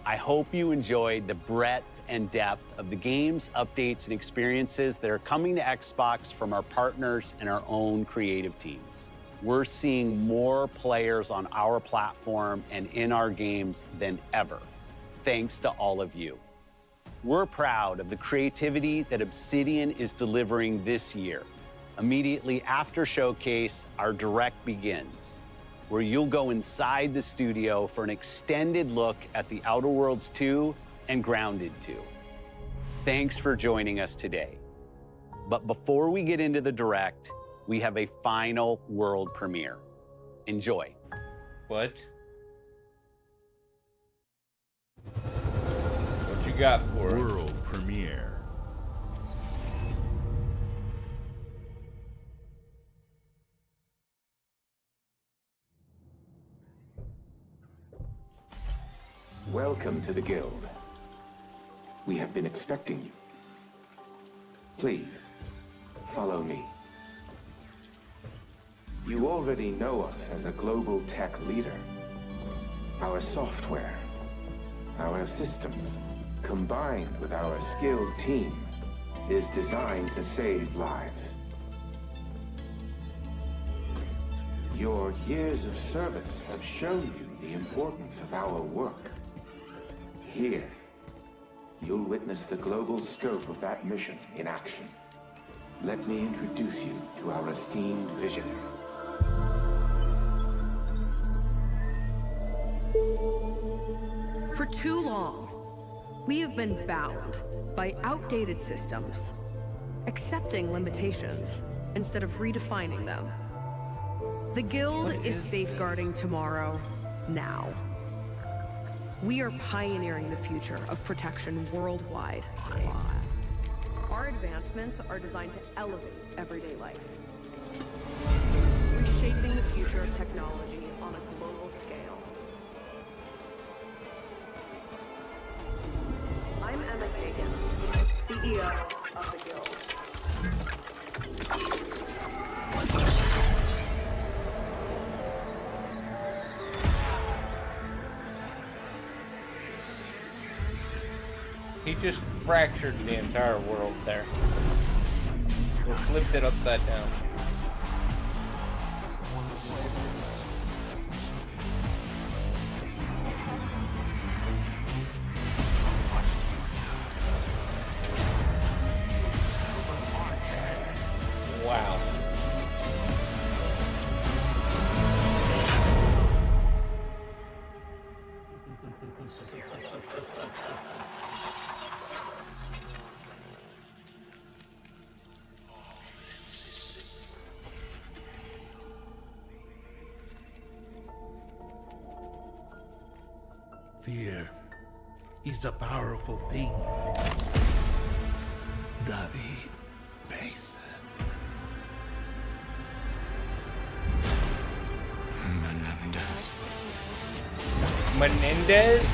I hope you enjoyed the breadth and depth of the games, updates, and experiences that are coming to Xbox from our partners and our own creative teams. We're seeing more players on our platform and in our games than ever, thanks to all of you. We're proud of the creativity that Obsidian is delivering this year. Immediately after Showcase, our Direct begins, where you'll go inside the studio for an extended look at The Outer Worlds 2 and Grounded 2. Thanks for joining us today. But before we get into the Direct, we have a final world premiere. Enjoy. What? What you got for us? World premiere. Welcome to the Guild. We have been expecting you. Please, follow me. You already know us as a global tech leader. Our software, our systems, combined with our skilled team, is designed to save lives. Your years of service have shown you the importance of our work. Here, you'll witness the global scope of that mission in action. Let me introduce you to our esteemed visionary. For too long, we have been bound by outdated systems, accepting limitations instead of redefining them. The Guild is safeguarding tomorrow, now. We are pioneering the future of protection worldwide. Our advancements are designed to elevate everyday life, reshaping the future of technology on a global scale. I'm Emma Kagan, CEO of the Guild. He just fractured the entire world there. Or flipped it upside down. Wow. Fear is a powerful thing. David Mason. Menendez?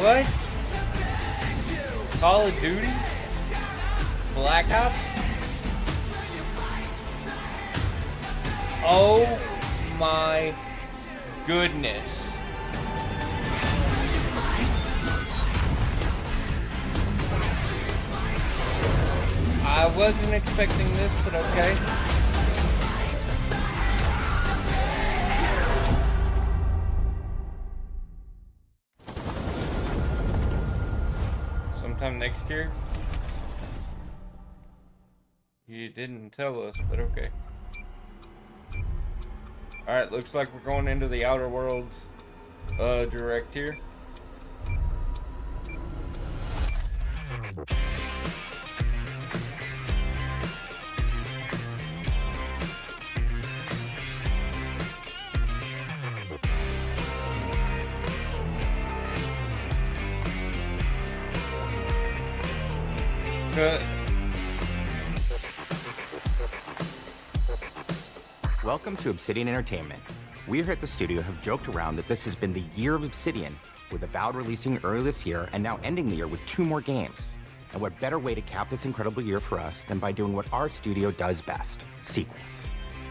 What? Call of Duty? Black Ops? Oh my goodness. I wasn't expecting this, but okay. Sometime next year? You didn't tell us, but okay. Alright, looks like we're going into the Outer Worlds direct here. Welcome to Obsidian Entertainment. We here at the studio have joked around that this has been the year of Obsidian, with Avowed releasing early this year and now ending the year with 2 more games. And what better way to cap this incredible year for us than by doing what our studio does best, sequels.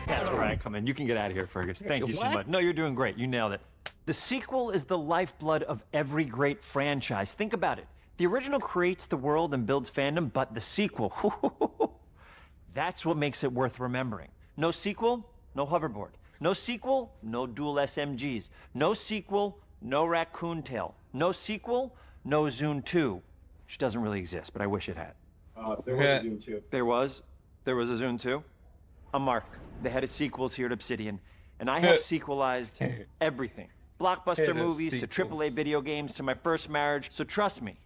That's where I come in. You can get out of here, Fergus. Thank you so much. No, you're doing great. You nailed it. The sequel is the lifeblood of every great franchise. Think about it. The original creates the world and builds fandom, but the sequel, that's what makes it worth remembering. No sequel, no hoverboard. No sequel, no dual SMGs. No sequel, no raccoon tail. No sequel, no Zune 2. Which doesn't really exist, but I wish it had. There was a Zune 2. There was? There was a Zune 2? I'm Mark, the head of sequels here at Obsidian, and I have sequelized everything. Blockbuster movies to AAA video games to my first marriage, so trust me,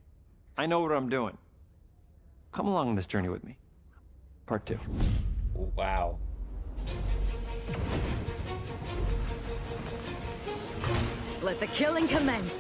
I know what I'm doing. Come along on this journey with me. Part 2. Wow. Let the killing commence.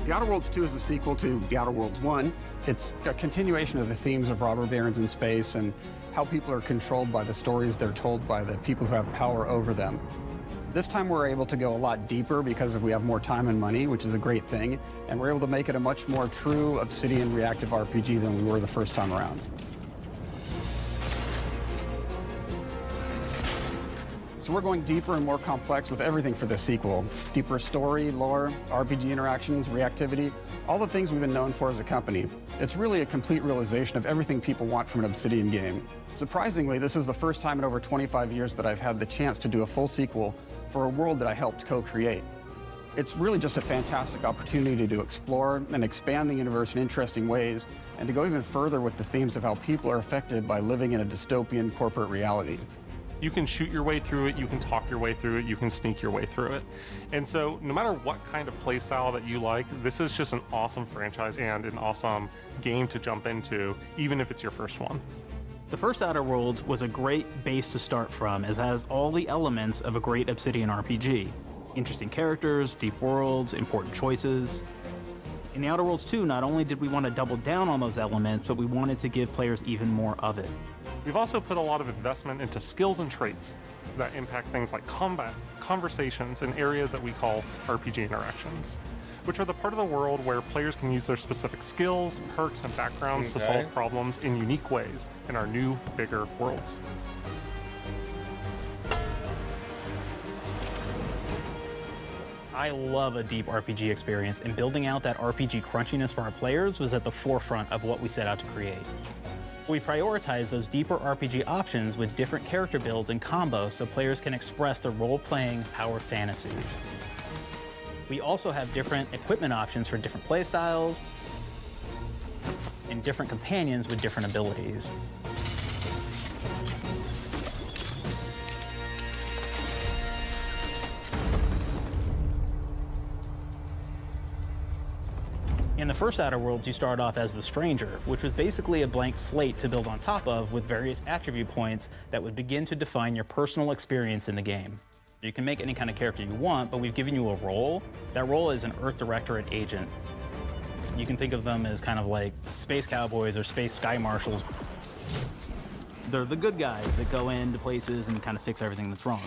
The Outer Worlds 2 is a sequel to The Outer Worlds 1. It's a continuation of the themes of robber barons in space and how people are controlled by the stories they're told by the people who have power over them. This time we're able to go a lot deeper because we have more time and money, which is a great thing, and we're able to make it a much more true Obsidian reactive RPG than we were the first time around. So we're going deeper and more complex with everything for this sequel. Deeper story, lore, RPG interactions, reactivity, all the things we've been known for as a company. It's really a complete realization of everything people want from an Obsidian game. Surprisingly, this is the first time in over 25 years that I've had the chance to do a full sequel for a world that I helped co-create. It's really just a fantastic opportunity to explore and expand the universe in interesting ways, and to go even further with the themes of how people are affected by living in a dystopian corporate reality. You can shoot your way through it, you can talk your way through it, you can sneak your way through it. And so no matter what kind of play style that you like, this is just an awesome franchise and an awesome game to jump into, even if it's your first one. The first Outer Worlds was a great base to start from, as it has all the elements of a great Obsidian RPG. Interesting characters, deep worlds, important choices. In the Outer Worlds 2, not only did we want to double down on those elements, but we wanted to give players even more of it. We've also put a lot of investment into skills and traits that impact things like combat, conversations, and areas that we call RPG interactions, which are the part of the world where players can use their specific skills, perks, and backgrounds to solve problems in unique ways in our new, bigger worlds. I love a deep RPG experience, and building out that RPG crunchiness for our players was at the forefront of what we set out to create. We prioritize those deeper RPG options with different character builds and combos so players can express their role-playing power fantasies. We also have different equipment options for different playstyles and different companions with different abilities. In the first Outer Worlds, you start off as the Stranger, which was basically a blank slate to build on top of with various attribute points that would begin to define your personal experience in the game. You can make any kind of character you want, but we've given you a role. That role is an Earth Directorate agent. You can think of them as kind of like space cowboys or space sky marshals. They're the good guys that go into places and kind of fix everything that's wrong.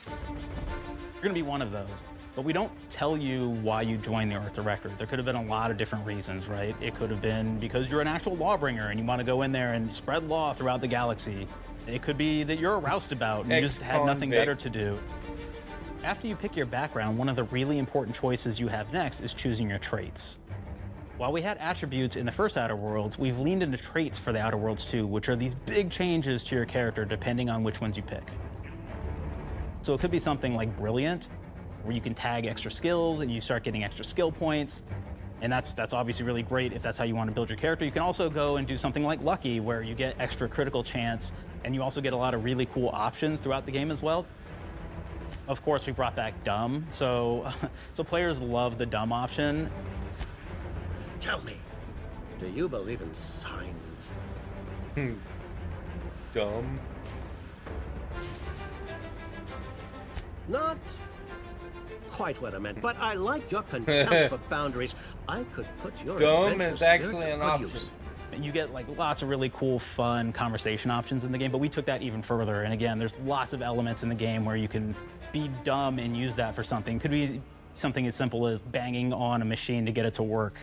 You're gonna be one of those. But we don't tell you why you joined the Earth Directorate. There could have been a lot of different reasons, right? It could have been because you're an actual lawbringer and you want to go in there and spread law throughout the galaxy. It could be that you're a roustabout and you just had nothing better to do. After you pick your background, one of the really important choices you have next is choosing your traits. While we had attributes in the first Outer Worlds, we've leaned into traits for the Outer Worlds too, which are these big changes to your character depending on which ones you pick. So it could be something like Brilliant, where you can tag extra skills and you start getting extra skill points. And that's obviously really great if that's how you want to build your character. You can also go and do something like Lucky, where you get extra critical chance, and you also get a lot of really cool options throughout the game as well. Of course, we brought back Dumb, so players love the Dumb option. Tell me, do you believe in signs? Dumb. Not quite what I meant, but I like your contempt for boundaries. I could put your Dumb adventurous is spirit actually to an good option. use. And you get like lots of really cool, fun conversation options in the game, but we took that even further. And again, there's lots of elements in the game where you can be dumb and use that for something. It could be something as simple as banging on a machine to get it to work.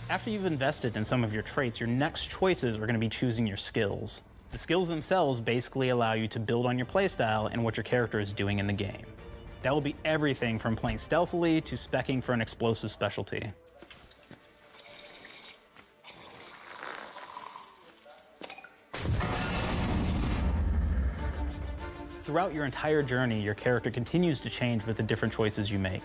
After you've invested in some of your traits, your next choices are going to be choosing your skills. The skills themselves basically allow you to build on your playstyle and what your character is doing in the game. That will be everything from playing stealthily to speccing for an explosive specialty. Throughout your entire journey, your character continues to change with the different choices you make.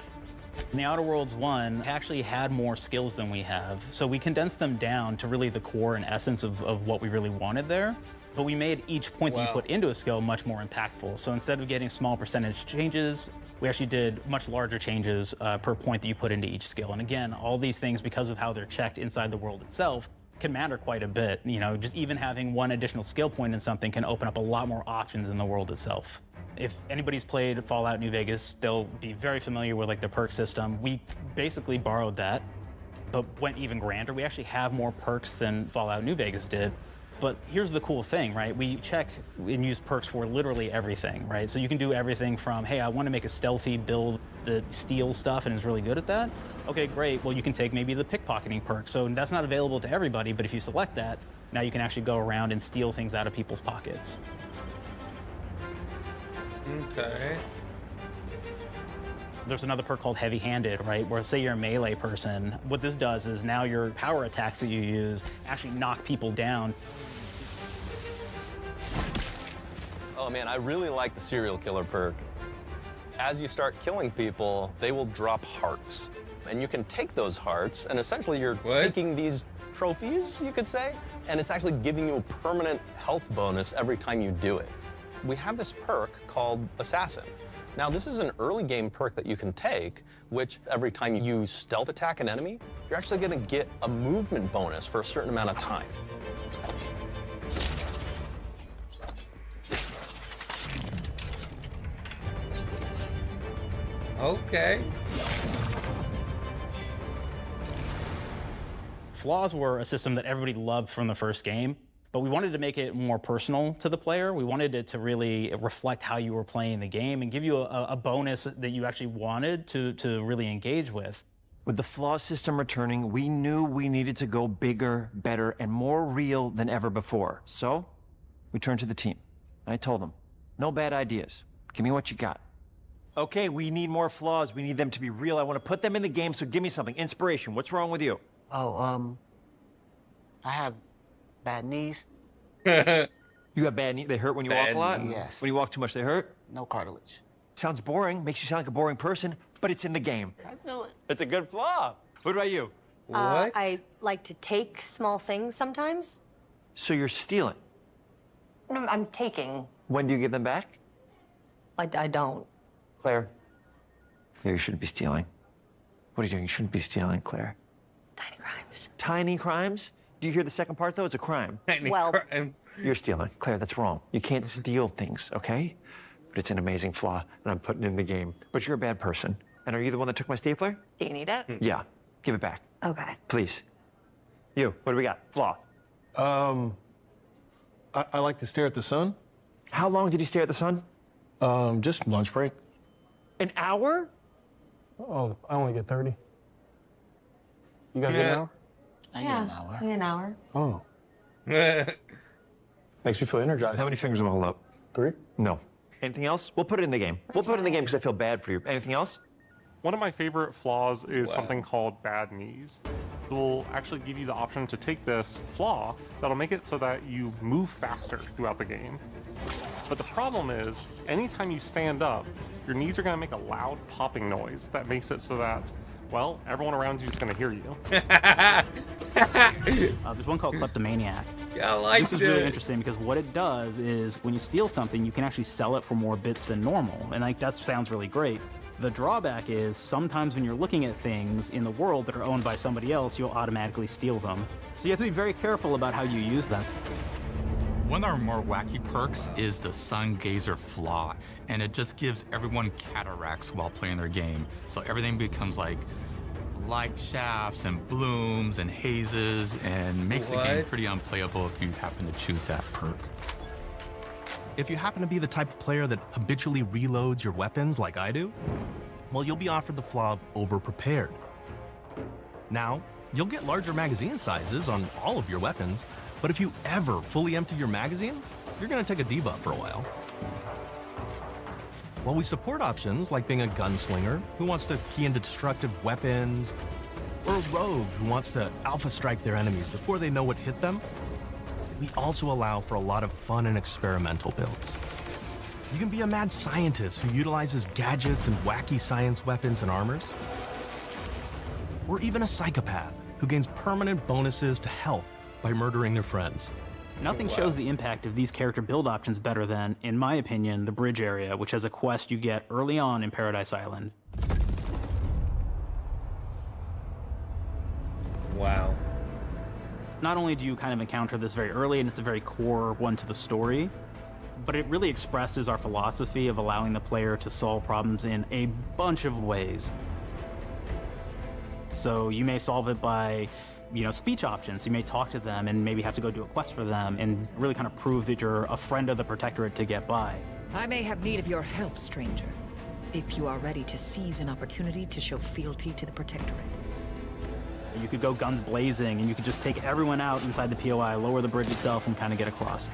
In the Outer Worlds 1, we actually had more skills than we have, so we condensed them down to really the core and essence of what we really wanted there. But we made each point that you put into a skill much more impactful. So instead of getting small percentage changes, we actually did much larger changes per point that you put into each skill. And again, all these things, because of how they're checked inside the world itself, can matter quite a bit. You know, just even having one additional skill point in something can open up a lot more options in the world itself. If anybody's played Fallout New Vegas, they'll be very familiar with like the perk system. We basically borrowed that, but went even grander. We actually have more perks than Fallout New Vegas did. But here's the cool thing, right? We check and use perks for literally everything, right? So you can do everything from, hey, I want to make a stealthy build that steals stuff and is really good at that. Okay, great. Well, you can take maybe the pickpocketing perk. So that's not available to everybody, but if you select that, now you can actually go around and steal things out of people's pockets. Okay. There's another perk called heavy-handed, right? Where say you're a melee person, what this does is now your power attacks that you use actually knock people down. Oh man, I really like the serial killer perk. As you start killing people, they will drop hearts. And you can take those hearts, and essentially you're taking these trophies, you could say, and it's actually giving you a permanent health bonus every time you do it. We have this perk called Assassin. Now, this is an early game perk that you can take, which every time you stealth attack an enemy, you're actually gonna get a movement bonus for a certain amount of time. Okay. Flaws were a system that everybody loved from the first game, but we wanted to make it more personal to the player. We wanted it to really reflect how you were playing the game and give you a bonus that you actually wanted to really engage with. With the flaw system returning, we knew we needed to go bigger, better, and more real than ever before. So, we turned to the team. I told them, no bad ideas. Give me what you got. Okay, we need more flaws. We need them to be real. I want to put them in the game, so give me something. Inspiration. What's wrong with you? Oh, I have bad knees. You got bad knees? They hurt when you walk a lot? Yes. When you walk too much, they hurt? No cartilage. Sounds boring. Makes you sound like a boring person, but it's in the game. I know it. It's a good flaw. What about you? I like to take small things sometimes. So you're stealing? No, I'm taking. When do you give them back? I don't. Claire, Yeah, you shouldn't be stealing. What are you doing? You shouldn't be stealing, Claire. Tiny crimes. Tiny crimes? Do you hear the second part, though? It's a crime. Well, You're stealing. Claire, that's wrong. You can't steal things, okay? But it's an amazing flaw, and I'm putting it in the game. But you're a bad person. And are you the one that took my stapler? do you need it? Yeah. Give it back. Okay. Please. You, what do we got? Flaw. I like to stare at the sun. How long did you stare at the sun? Just lunch break. An hour? Oh, I only get 30. You guys get an hour? I get an hour. An hour. Oh. Makes you feel energized. How many fingers am I hold up? 3? No. Anything else? We'll put it in the game. We'll put it in the game because I feel bad for you. Anything else? One of my favorite flaws is something called bad knees. It will actually give you the option to take this flaw that'll make it so that you move faster throughout the game. But the problem is, anytime you stand up, your knees are going to make a loud popping noise that makes it so that, well, everyone around you is going to hear you. There's one called Kleptomaniac. Yeah, I like This is really interesting because what it does is when you steal something, you can actually sell it for more bits than normal. And like that sounds really great. The drawback is sometimes when you're looking at things in the world that are owned by somebody else, you'll automatically steal them. So you have to be very careful about how you use them. One of our more wacky perks is the Sun Gazer Flaw, and it just gives everyone cataracts while playing their game. So everything becomes like light shafts and blooms and hazes, and makes the game pretty unplayable if you happen to choose that perk. If you happen to be the type of player that habitually reloads your weapons like I do, well, you'll be offered the flaw of over-prepared. Now, you'll get larger magazine sizes on all of your weapons, but if you ever fully empty your magazine, you're gonna take a debuff for a while. While we support options like being a gunslinger who wants to key into destructive weapons, or a rogue who wants to alpha strike their enemies before they know what hit them, we also allow for a lot of fun and experimental builds. You can be a mad scientist who utilizes gadgets and wacky science weapons and armors, or even a psychopath who gains permanent bonuses to health by murdering their friends. Nothing shows the impact of these character build options better than, in my opinion, the bridge area, which has a quest you get early on in Paradise Island. Wow. Not only do you kind of encounter this very early, and it's a very core one to the story, but it really expresses our philosophy of allowing the player to solve problems in a bunch of ways. So you may solve it by, speech options. You may talk to them and maybe have to go do a quest for them and really kind of prove that you're a friend of the Protectorate to get by. I may have need of your help, stranger, if you are ready to seize an opportunity to show fealty to the Protectorate. You could go guns blazing, and you could just take everyone out inside the POI, lower the bridge itself, and kind of get across.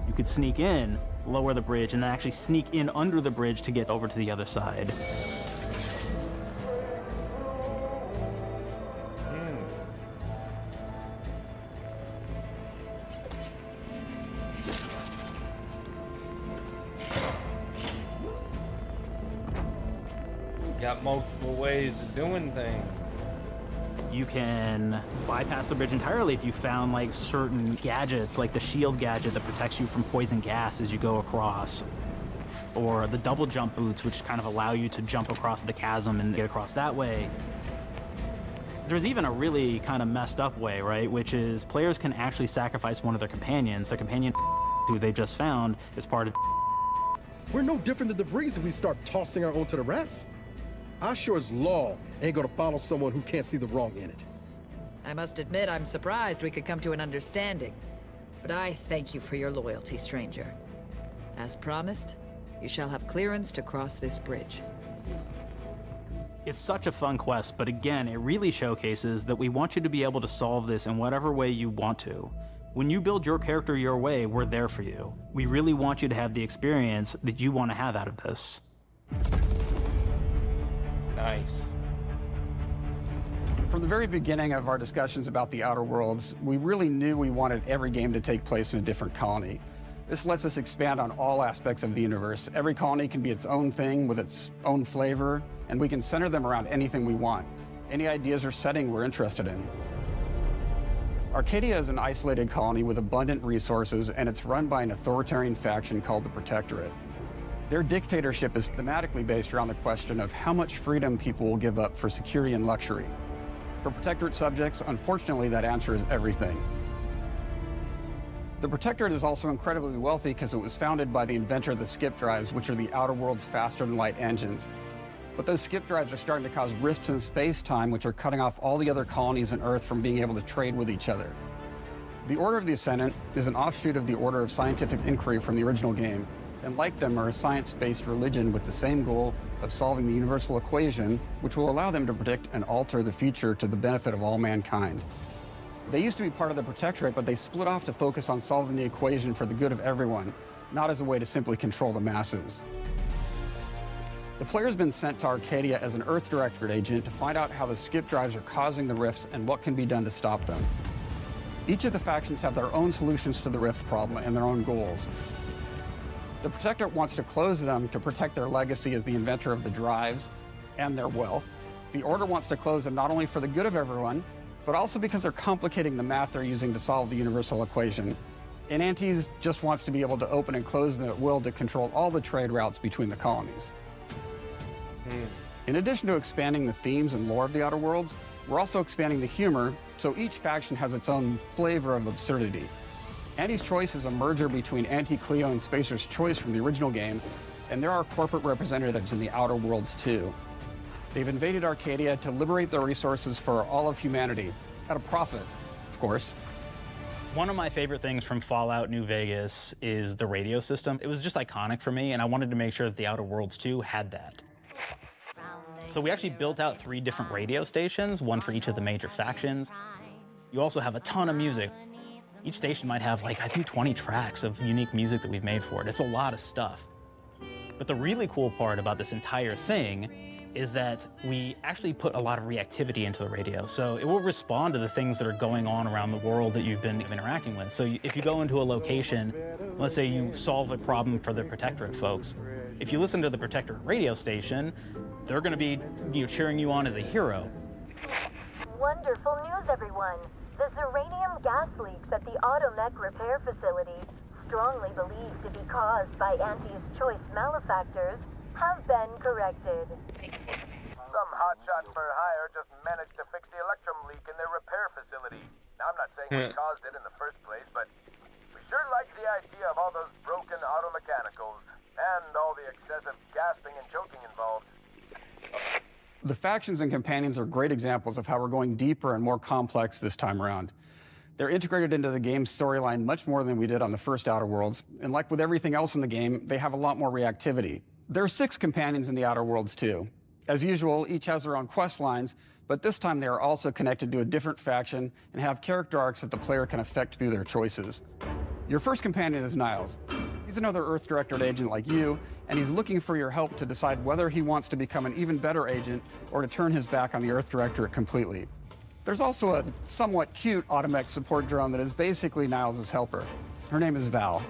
You could sneak in, lower the bridge, and then actually sneak in under the bridge to get over to the other side. Got multiple ways of doing things. You can bypass the bridge entirely if you found like certain gadgets, like the shield gadget that protects you from poison gas as you go across, or the double jump boots, which kind of allow you to jump across the chasm and get across that way. There's even a really kind of messed up way, right? Which is players can actually sacrifice one of their companions. Their companion who they just found is part of. We're no different than the Breeze if we start tossing our own to the rats. I sure as law ain't gonna follow someone who can't see the wrong in it. I must admit, I'm surprised we could come to an understanding. But I thank you for your loyalty, stranger. As promised, you shall have clearance to cross this bridge. It's such a fun quest, but again, it really showcases that we want you to be able to solve this in whatever way you want to. When you build your character your way, we're there for you. We really want you to have the experience that you want to have out of this. Nice. From the very beginning of our discussions about the Outer Worlds, we really knew we wanted every game to take place in a different colony. This lets us expand on all aspects of the universe. Every colony can be its own thing with its own flavor, and we can center them around anything we want. Any ideas or setting we're interested in. Arcadia is an isolated colony with abundant resources, and it's run by an authoritarian faction called the Protectorate. Their dictatorship is thematically based around the question of how much freedom people will give up for security and luxury. For Protectorate subjects, unfortunately, that answer is everything. The Protectorate is also incredibly wealthy because it was founded by the inventor of the skip drives, which are the outer world's faster-than-light engines. But those skip drives are starting to cause rifts in space-time, which are cutting off all the other colonies on Earth from being able to trade with each other. The Order of the Ascendant is an offshoot of the Order of Scientific Inquiry from the original game, and like them are a science-based religion with the same goal of solving the universal equation, which will allow them to predict and alter the future to the benefit of all mankind. They used to be part of the Protectorate, but they split off to focus on solving the equation for the good of everyone, not as a way to simply control the masses. The player's been sent to Arcadia as an Earth Directorate agent to find out how the skip drives are causing the rifts and what can be done to stop them. Each of the factions have their own solutions to the rift problem and their own goals. The Protectorate wants to close them to protect their legacy as the inventor of the drives and their wealth. The Order wants to close them not only for the good of everyone, but also because they're complicating the math they're using to solve the universal equation. And Antes just wants to be able to open and close them at will to control all the trade routes between the colonies. In addition to expanding the themes and lore of the Outer Worlds, we're also expanding the humor, so each faction has its own flavor of absurdity. Anti's Choice is a merger between Anti-Cleo and Spacer's Choice from the original game, and there are corporate representatives in the Outer Worlds too. They've invaded Arcadia to liberate their resources for all of humanity, at a profit, of course. One of my favorite things from Fallout New Vegas is the radio system. It was just iconic for me, and I wanted to make sure that the Outer Worlds 2 had that. So we actually built out 3 different radio stations, one for each of the major factions. You also have a ton of music. Each station might have, like, I think 20 tracks of unique music that we've made for it. It's a lot of stuff. But the really cool part about this entire thing is that we actually put a lot of reactivity into the radio. So it will respond to the things that are going on around the world that you've been interacting with. So if you go into a location, let's say you solve a problem for the Protectorate folks, if you listen to the Protectorate radio station, they're going to be cheering you on as a hero. Wonderful news, everyone. The Zeranium gas leaks at the Automech repair facility, strongly believed to be caused by Anti's Choice malefactors, have been corrected. Some hotshot for hire just managed to fix the electrum leak in their repair facility. Now, I'm not saying we caused it in the first place, but we sure like the idea of all those broken auto mechanicals and all the excessive gasping and choking involved. The factions and companions are great examples of how we're going deeper and more complex this time around. They're integrated into the game's storyline much more than we did on the first Outer Worlds, and like with everything else in the game, they have a lot more reactivity. There are 6 companions in the Outer Worlds too. As usual, each has their own quest lines, but this time they are also connected to a different faction and have character arcs that the player can affect through their choices. Your first companion is Niles. He's another Earth Directorate agent like you, and he's looking for your help to decide whether he wants to become an even better agent or to turn his back on the Earth Directorate completely. There's also a somewhat cute Automech support drone that is basically Niles' helper. Her name is Val.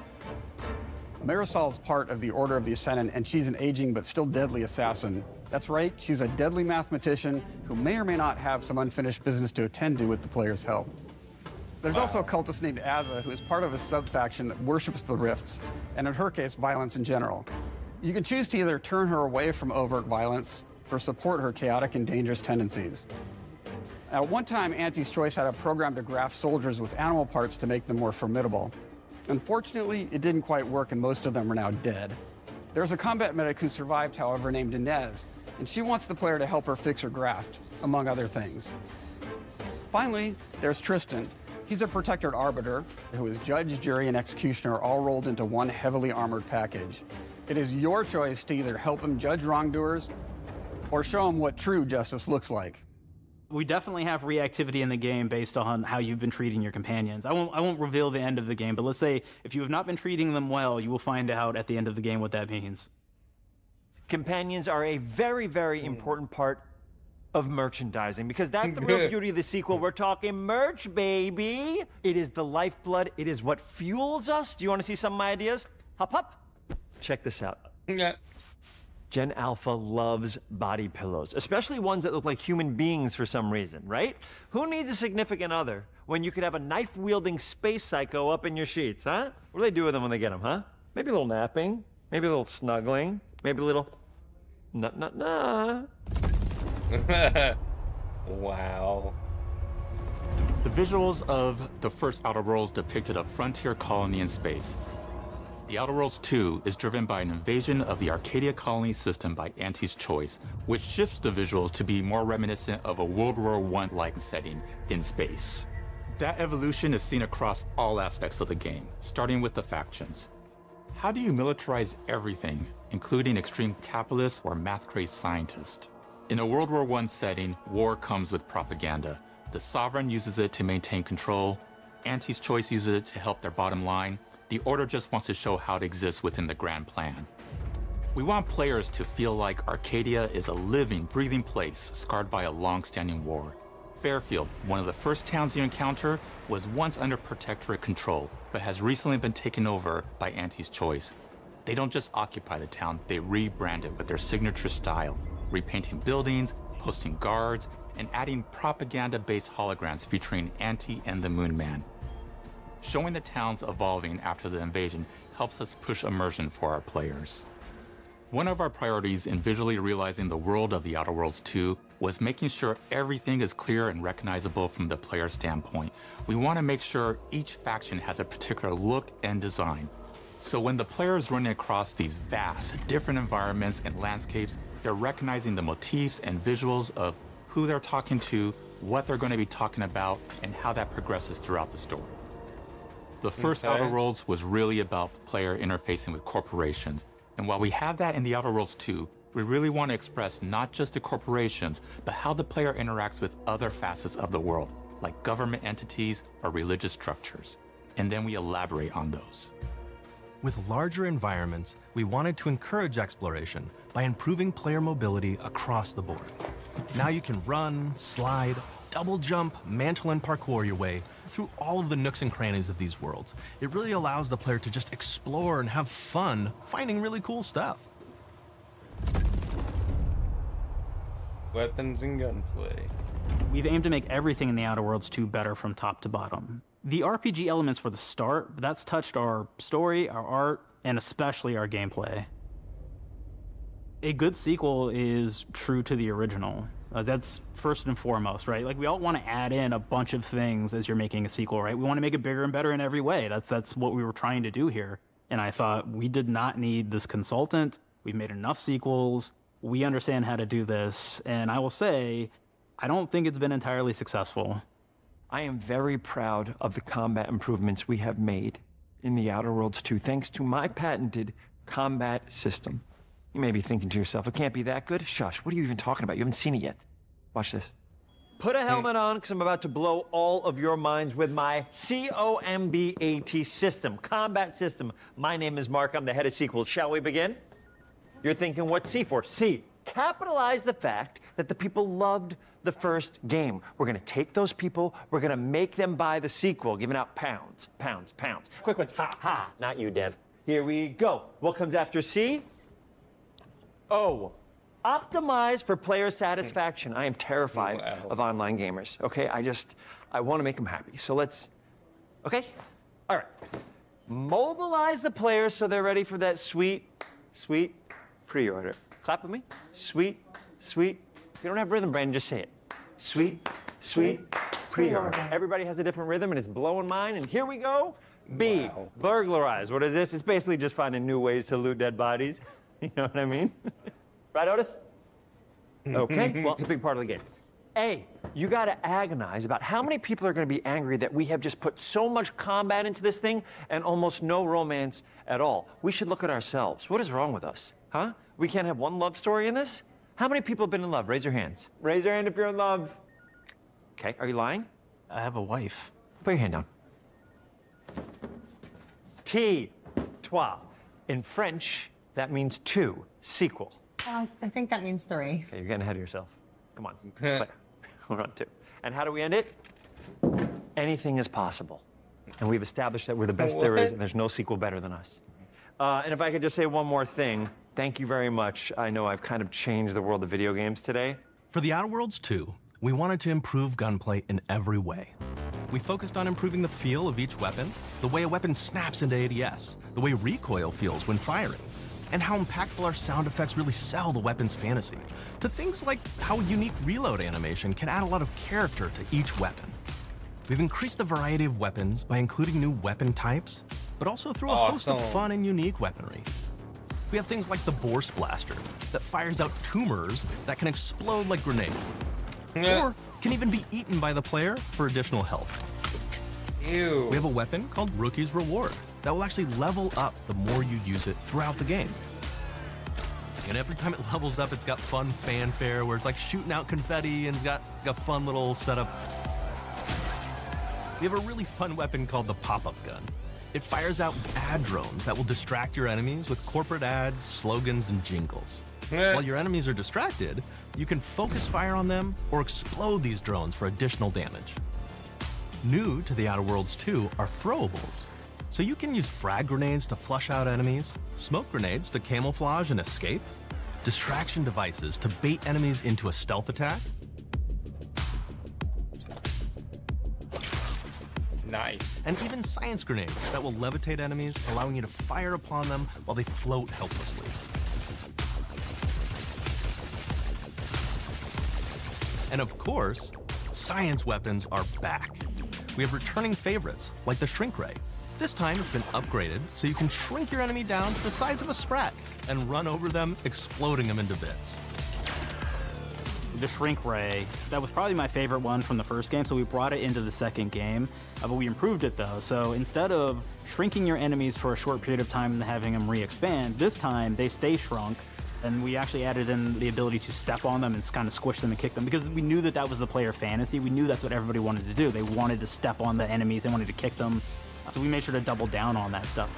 Marisol's part of the Order of the Ascendant, and she's an aging but still deadly assassin. That's right, she's a deadly mathematician who may or may not have some unfinished business to attend to with the player's help. There's also a cultist named Azza, who is part of a sub-faction that worships the rifts, and in her case, violence in general. You can choose to either turn her away from overt violence or support her chaotic and dangerous tendencies. At one time, Anti's Choice had a program to graft soldiers with animal parts to make them more formidable. Unfortunately, it didn't quite work, and most of them are now dead. There's a combat medic who survived, however, named Inez, and she wants the player to help her fix her graft, among other things. Finally, there's Tristan. He's a Protectorate arbiter who is judge, jury, and executioner all rolled into one heavily armored package. It is your choice to either help him judge wrongdoers or show him what true justice looks like. We definitely have reactivity in the game based on how you've been treating your companions. I won't reveal the end of the game, but let's say if you have not been treating them well, you will find out at the end of the game what that means. Companions are a very, very important part of merchandising, because that's the real beauty of the sequel. We're talking merch, baby. It is the lifeblood. It is what fuels us. Do you want to see some of my ideas? Hop, hop. Check this out. Yeah. Gen Alpha loves body pillows, especially ones that look like human beings for some reason, right? Who needs a significant other when you could have a knife-wielding space psycho up in your sheets, huh? What do they do with them when they get them, huh? Maybe a little napping, maybe a little snuggling, maybe a little nut. Wow. The visuals of the first Outer Worlds depicted a frontier colony in space. The Outer Worlds 2 is driven by an invasion of the Arcadia colony system by Anti's Choice, which shifts the visuals to be more reminiscent of a World War I-like setting in space. That evolution is seen across all aspects of the game, starting with the factions. How do you militarize everything, including extreme capitalists or math-crazed scientists? In a World War I setting, war comes with propaganda. The Sovereign uses it to maintain control, Anti's Choice uses it to help their bottom line. The Order just wants to show how it exists within the grand plan. We want players to feel like Arcadia is a living, breathing place scarred by a long-standing war. Fairfield, one of the first towns you encounter, was once under protectorate control, but has recently been taken over by Anti's Choice. They don't just occupy the town, they rebrand it with their signature style, repainting buildings, posting guards, and adding propaganda-based holograms featuring Anti and the Moon Man. Showing the towns evolving after the invasion helps us push immersion for our players. One of our priorities in visually realizing the world of the Outer Worlds 2 was making sure everything is clear and recognizable from the player standpoint. We want to make sure each faction has a particular look and design. So when the player is running across these vast, different environments and landscapes, they're recognizing the motifs and visuals of who they're talking to, what they're going to be talking about, and how that progresses throughout the story. The first Outer Worlds was really about the player interfacing with corporations. And while we have that in the Outer Worlds 2, we really want to express not just the corporations, but how the player interacts with other facets of the world, like government entities or religious structures. And then we elaborate on those. With larger environments, we wanted to encourage exploration by improving player mobility across the board. Now you can run, slide, double jump, mantle, and parkour your way through all of the nooks and crannies of these worlds. It really allows the player to just explore and have fun finding really cool stuff. Weapons and gunplay. We've aimed to make everything in the Outer Worlds 2 better from top to bottom. The RPG elements were the start, but that's touched our story, our art, and especially our gameplay. A good sequel is true to the original. That's first and foremost, right? Like, we all want to add in a bunch of things as you're making a sequel, right? We want to make it bigger and better in every way. That's what we were trying to do here. And I thought, we did not need this consultant. We've made enough sequels. We understand how to do this. And I will say, I don't think it's been entirely successful. I am very proud of the combat improvements we have made in the Outer Worlds 2, thanks to my patented combat system. You may be thinking to yourself, it can't be that good. Shush, what are you even talking about? You haven't seen it yet. Watch this. Put a helmet on, because I'm about to blow all of your minds with my COMBAT system, combat system. My name is Mark, I'm the head of sequels. Shall we begin? You're thinking, what's C for? C, capitalize the fact that the people loved the first game. We're gonna take those people, we're gonna make them buy the sequel, giving out pounds, pounds, pounds. Quick ones, ha, ha, not you, Dev. Here we go. What comes after C? O, optimize for player satisfaction. I am terrified of online gamers, okay? I wanna make them happy. So let's, okay? All right. Mobilize the players so they're ready for that sweet, sweet pre-order. Clap with me. Sweet, sweet. If you don't have rhythm, Brandon, just say it. Sweet, sweet pre-order. Everybody has a different rhythm, and it's blowing mine, and here we go. B, burglarize. What is this? It's basically just finding new ways to loot dead bodies. You know what I mean? Right, Otis? Okay, well, it's a big part of the game. A, you gotta agonize about how many people are gonna be angry that we have just put so much combat into this thing and almost no romance at all. We should look at ourselves. What is wrong with us, huh? We can't have one love story in this? How many people have been in love? Raise your hands. Raise your hand if you're in love. Okay, are you lying? I have a wife. Put your hand down. T, toi. In French, that means two, sequel. I think that means 3. Okay, you're getting ahead of yourself. Come on, we're on 2. And how do we end it? Anything is possible. And we've established that we're the best there is, and there's no sequel better than us. And if I could just say one more thing, thank you very much. I know I've kind of changed the world of video games today. For The Outer Worlds 2, we wanted to improve gunplay in every way. We focused on improving the feel of each weapon, the way a weapon snaps into ADS, the way recoil feels when firing, and how impactful our sound effects really sell the weapon's fantasy, to things like how unique reload animation can add a lot of character to each weapon. We've increased the variety of weapons by including new weapon types, but also through a host of fun and unique weaponry. We have things like the Bourse Blaster that fires out tumors that can explode like grenades, or can even be eaten by the player for additional health. Ew. We have a weapon called Rookie's Reward that will actually level up the more you use it throughout the game. And every time it levels up, it's got fun fanfare where it's like shooting out confetti and it's got a fun little setup. We have a really fun weapon called the Pop-Up Gun. It fires out ad drones that will distract your enemies with corporate ads, slogans, and jingles. While your enemies are distracted, you can focus fire on them or explode these drones for additional damage. New to The Outer Worlds 2 are throwables. So you can use frag grenades to flush out enemies, smoke grenades to camouflage and escape, distraction devices to bait enemies into a stealth attack. Nice. And even science grenades that will levitate enemies, allowing you to fire upon them while they float helplessly. And of course, science weapons are back. We have returning favorites, like the Shrink Ray. This time it's been upgraded so you can shrink your enemy down to the size of a sprat and run over them, exploding them into bits. The Shrink Ray, that was probably my favorite one from the first game, so we brought it into the second game, but we improved it though. So instead of shrinking your enemies for a short period of time and having them re-expand, this time they stay shrunk, and we actually added in the ability to step on them and kind of squish them and kick them, because we knew that that was the player fantasy. We knew that's what everybody wanted to do. They wanted to step on the enemies, they wanted to kick them, so we made sure to double down on that stuff.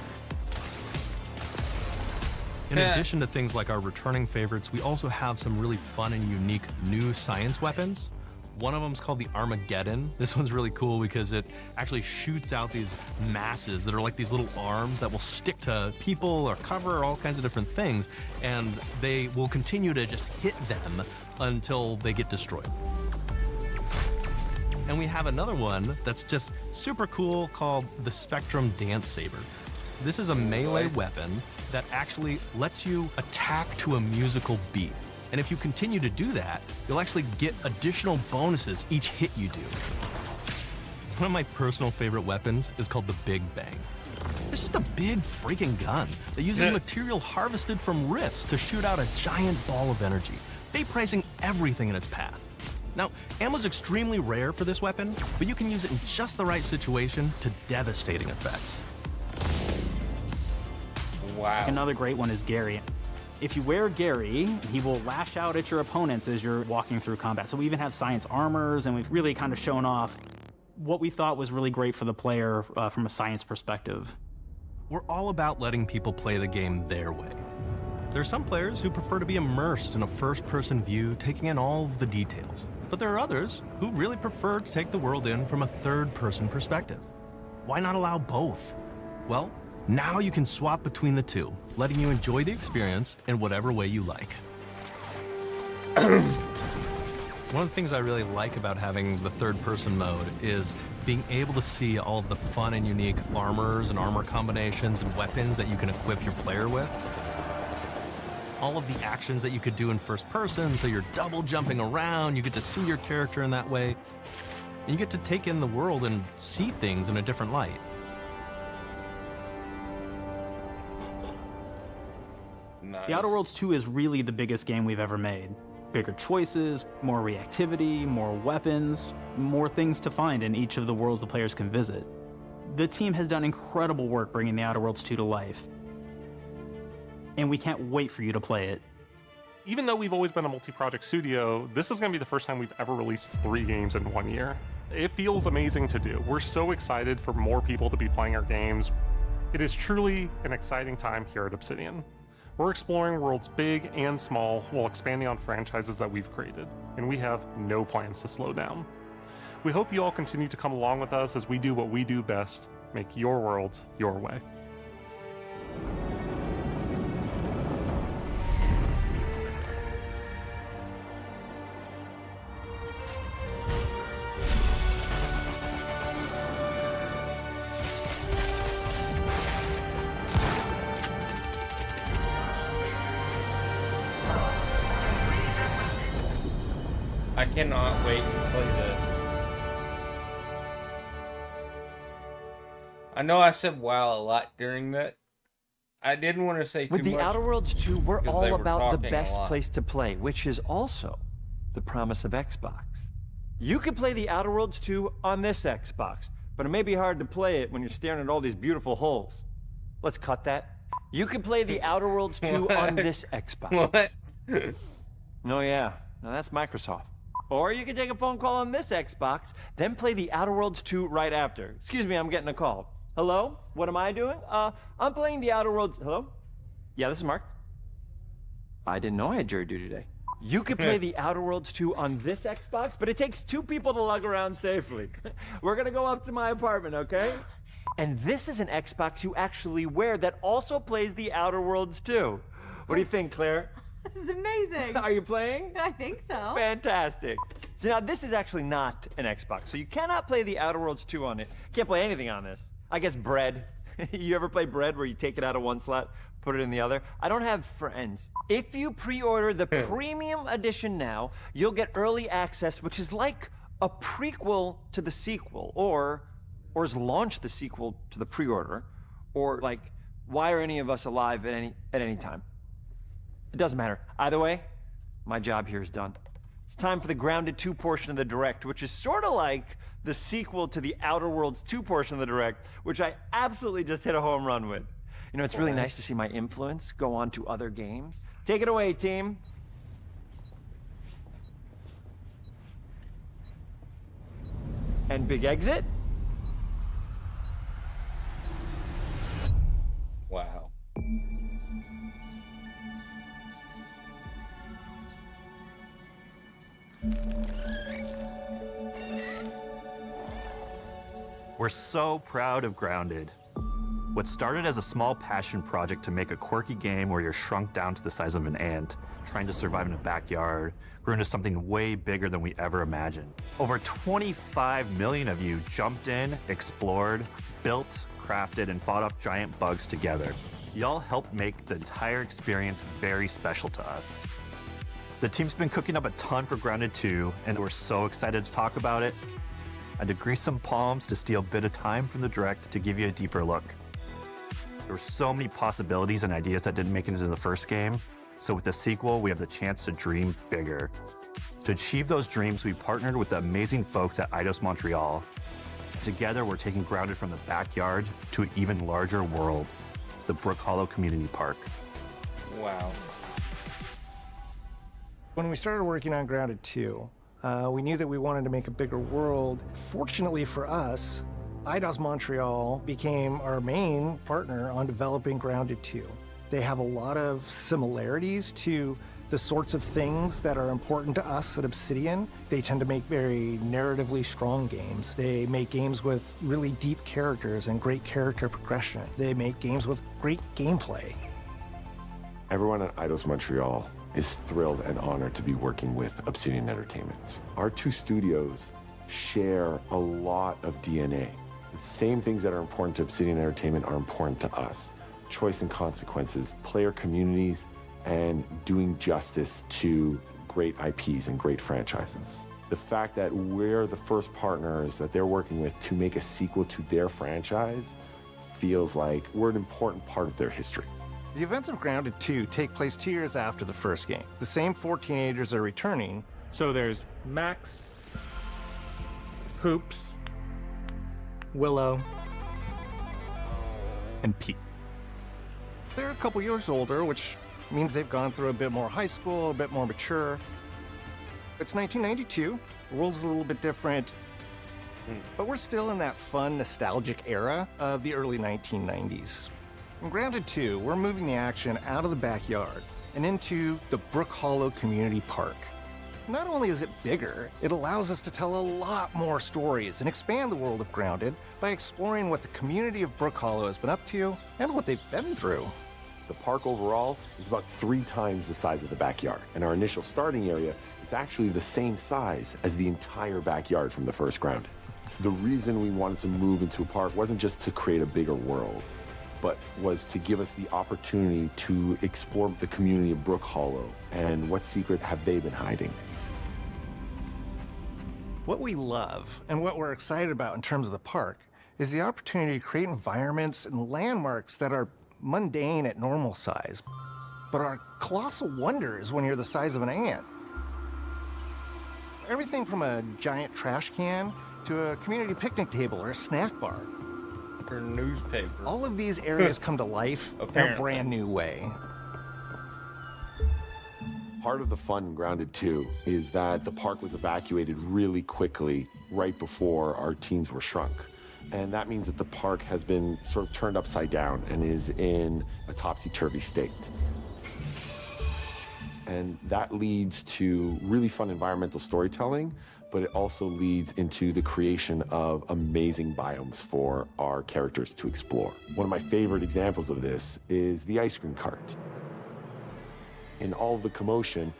In addition to things like our returning favorites, we also have some really fun and unique new science weapons. One of them is called the Armageddon. This one's really cool because it actually shoots out these masses that are like these little arms that will stick to people or cover or all kinds of different things, and they will continue to just hit them until they get destroyed. And we have another one that's just super cool called the Spectrum Dance Saber. This is a melee weapon that actually lets you attack to a musical beat. And if you continue to do that, you'll actually get additional bonuses each hit you do. One of my personal favorite weapons is called the Big Bang. It's just a big freaking gun that uses material harvested from rifts to shoot out a giant ball of energy, vaporizing everything in its path. Now, ammo's extremely rare for this weapon, but you can use it in just the right situation to devastating effects. Wow. Another great one is Gary. If you wear Gary, he will lash out at your opponents as you're walking through combat. So we even have science armors, and we've really kind of shown off what we thought was really great for the player from a science perspective. We're all about letting people play the game their way. There are some players who prefer to be immersed in a first-person view, taking in all of the details. But there are others who really prefer to take the world in from a third-person perspective. Why not allow both? Well, now you can swap between the two, letting you enjoy the experience in whatever way you like. One of the things I really like about having the third-person mode is being able to see all of the fun and unique armors and armor combinations and weapons that you can equip your player with. All of the actions that you could do in first person, so you're double jumping around, you get to see your character in that way, and you get to take in the world and see things in a different light. Nice. The Outer Worlds 2 is really the biggest game we've ever made. Bigger choices, more reactivity, more weapons, more things to find in each of the worlds the players can visit. The team has done incredible work bringing The Outer Worlds 2 to life, and we can't wait for you to play it. Even though we've always been a multi-project studio, this is going to be the first time we've ever released 3 games in 1 year. It feels amazing to do. We're so excited for more people to be playing our games. It is truly an exciting time here at Obsidian. We're exploring worlds big and small while expanding on franchises that we've created, and we have no plans to slow down. We hope you all continue to come along with us as we do what we do best, make your worlds your way. I cannot wait to play this. I know I said wow a lot during that. I didn't want to say too much. With the Outer Worlds 2, we're all about the best place place to play, which is also the promise of Xbox. You can play the Outer Worlds 2 on this Xbox, but it may be hard to play it when you're staring at all these beautiful holes. Let's cut that. You can play the Outer Worlds 2 on this Xbox. What? Oh yeah, now that's Microsoft. Or you can take a phone call on this Xbox, then play the Outer Worlds 2 right after. Excuse me, I'm getting a call. Hello? What am I doing? I'm playing the Outer Worlds. Hello? Yeah, this is Mark. I didn't know I had jury duty today. You could play the Outer Worlds 2 on this Xbox, but it takes 2 people to lug around safely. We're gonna go up to my apartment, okay? And this is an Xbox you actually wear that also plays the Outer Worlds 2. What do you think, Claire? This is amazing. Are you playing? I think so. Fantastic. So now this is actually not an Xbox, so you cannot play the Outer Worlds 2 on it. Can't play anything on this. I guess Bread. You ever play Bread where you take it out of one slot, put it in the other? I don't have friends. If you pre-order the premium edition now, you'll get early access, which is like a prequel to the sequel, or is launch the sequel to the pre-order, or like, why are any of us alive at any time? It doesn't matter. Either way, my job here is done. It's time for the Grounded 2 portion of the Direct, which is sort of like the sequel to the Outer Worlds 2 portion of the Direct, which I absolutely just hit a home run with. You know, it's really nice to see my influence go on to other games. Take it away, team. And big exit. Wow. We're so proud of Grounded. What started as a small passion project to make a quirky game where you're shrunk down to the size of an ant, trying to survive in a backyard, grew into something way bigger than we ever imagined. Over 25 million of you jumped in, explored, built, crafted, and fought off giant bugs together. Y'all helped make the entire experience very special to us. The team's been cooking up a ton for Grounded 2, and we're so excited to talk about it. I had to grease some palms to steal a bit of time from the Direct to give you a deeper look. There were so many possibilities and ideas that didn't make it into the first game, so with the sequel, we have the chance to dream bigger. To achieve those dreams, we partnered with the amazing folks at Eidos Montreal. Together, we're taking Grounded from the backyard to an even larger world, the Brook Hollow Community Park. Wow. When we started working on Grounded 2, we knew that we wanted to make a bigger world. Fortunately for us, Eidos Montreal became our main partner on developing Grounded 2. They have a lot of similarities to the sorts of things that are important to us at Obsidian. They tend to make very narratively strong games. They make games with really deep characters and great character progression. They make games with great gameplay. Everyone at Eidos Montreal is thrilled and honored to be working with Obsidian Entertainment. Our two studios share a lot of DNA. The same things that are important to Obsidian Entertainment are important to us. Choice and consequences, player communities, and doing justice to great IPs and great franchises. The fact that we're the first partners that they're working with to make a sequel to their franchise feels like we're an important part of their history. The events of Grounded 2 take place 2 years after the first game. The same 4 teenagers are returning. So there's Max, Hoops, Willow, and Pete. They're a couple years older, which means they've gone through a bit more high school, a bit more mature. It's 1992. The world's a little bit different, but we're still in that fun, nostalgic era of the early 1990s. In Grounded 2, we're moving the action out of the backyard and into the Brook Hollow Community Park. Not only is it bigger, it allows us to tell a lot more stories and expand the world of Grounded by exploring what the community of Brook Hollow has been up to and what they've been through. The park overall is about 3 times the size of the backyard, and our initial starting area is actually the same size as the entire backyard from the first Grounded. The reason we wanted to move into a park wasn't just to create a bigger world, but was to give us the opportunity to explore the community of Brook Hollow and what secrets have they been hiding. What we love and what we're excited about in terms of the park is the opportunity to create environments and landmarks that are mundane at normal size, but are colossal wonders when you're the size of an ant. Everything from a giant trash can to a community picnic table or a snack bar. Or newspaper. All of these areas come to life in a brand new way. Part of the fun in Grounded 2 is that the park was evacuated really quickly right before our teens were shrunk. And that means that the park has been sort of turned upside down and is in a topsy-turvy state. And that leads to really fun environmental storytelling, but it also leads into the creation of amazing biomes for our characters to explore. One of my favorite examples of this is the ice cream cart. In all of the commotion,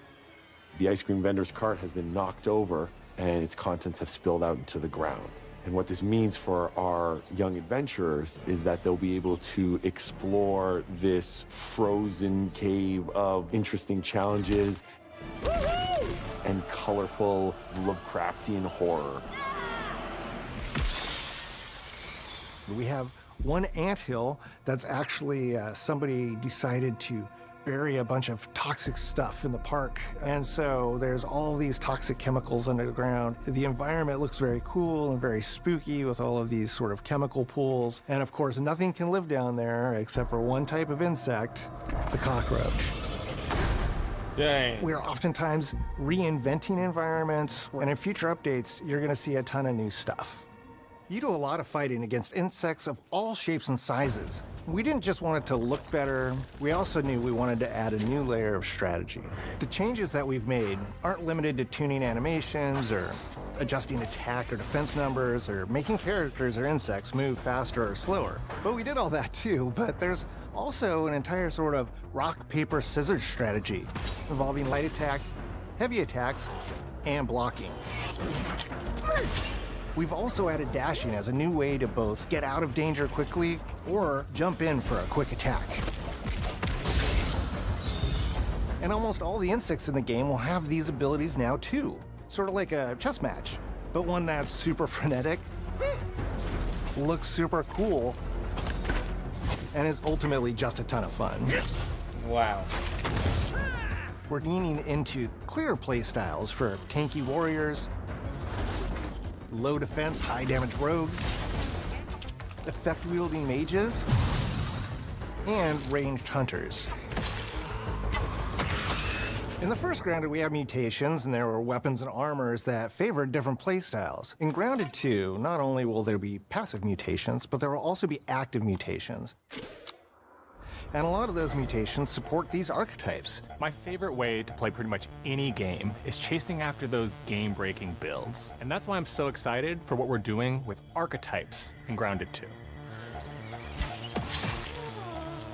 the ice cream vendor's cart has been knocked over and its contents have spilled out into the ground. And what this means for our young adventurers is that they'll be able to explore this frozen cave of interesting challenges and colorful Lovecraftian horror. We have one anthill that's actually somebody decided to bury a bunch of toxic stuff in the park. And so there's all these toxic chemicals under the ground. The environment looks very cool and very spooky with all of these sort of chemical pools. And of course, nothing can live down there except for one type of insect, the cockroach. Dang. We're oftentimes reinventing environments, and in future updates, you're gonna see a ton of new stuff. You do a lot of fighting against insects of all shapes and sizes. We didn't just want it to look better, we also knew we wanted to add a new layer of strategy. The changes that we've made aren't limited to tuning animations or adjusting attack or defense numbers or making characters or insects move faster or slower. But we did all that too, but there's also an entire sort of rock, paper, scissors strategy involving light attacks, heavy attacks, and blocking. We've also added dashing as a new way to both get out of danger quickly or jump in for a quick attack. And almost all the insects in the game will have these abilities now too. Sort of like a chess match, but one that's super frenetic, looks super cool, and is ultimately just a ton of fun. Wow. We're leaning into clear play styles for tanky warriors, low defense, high damage rogues, effect-wielding mages, and ranged hunters. In the first Grounded, we have mutations, and there were weapons and armors that favored different playstyles. In Grounded 2, not only will there be passive mutations, but there will also be active mutations. And a lot of those mutations support these archetypes. My favorite way to play pretty much any game is chasing after those game-breaking builds. And that's why I'm so excited for what we're doing with archetypes in Grounded 2.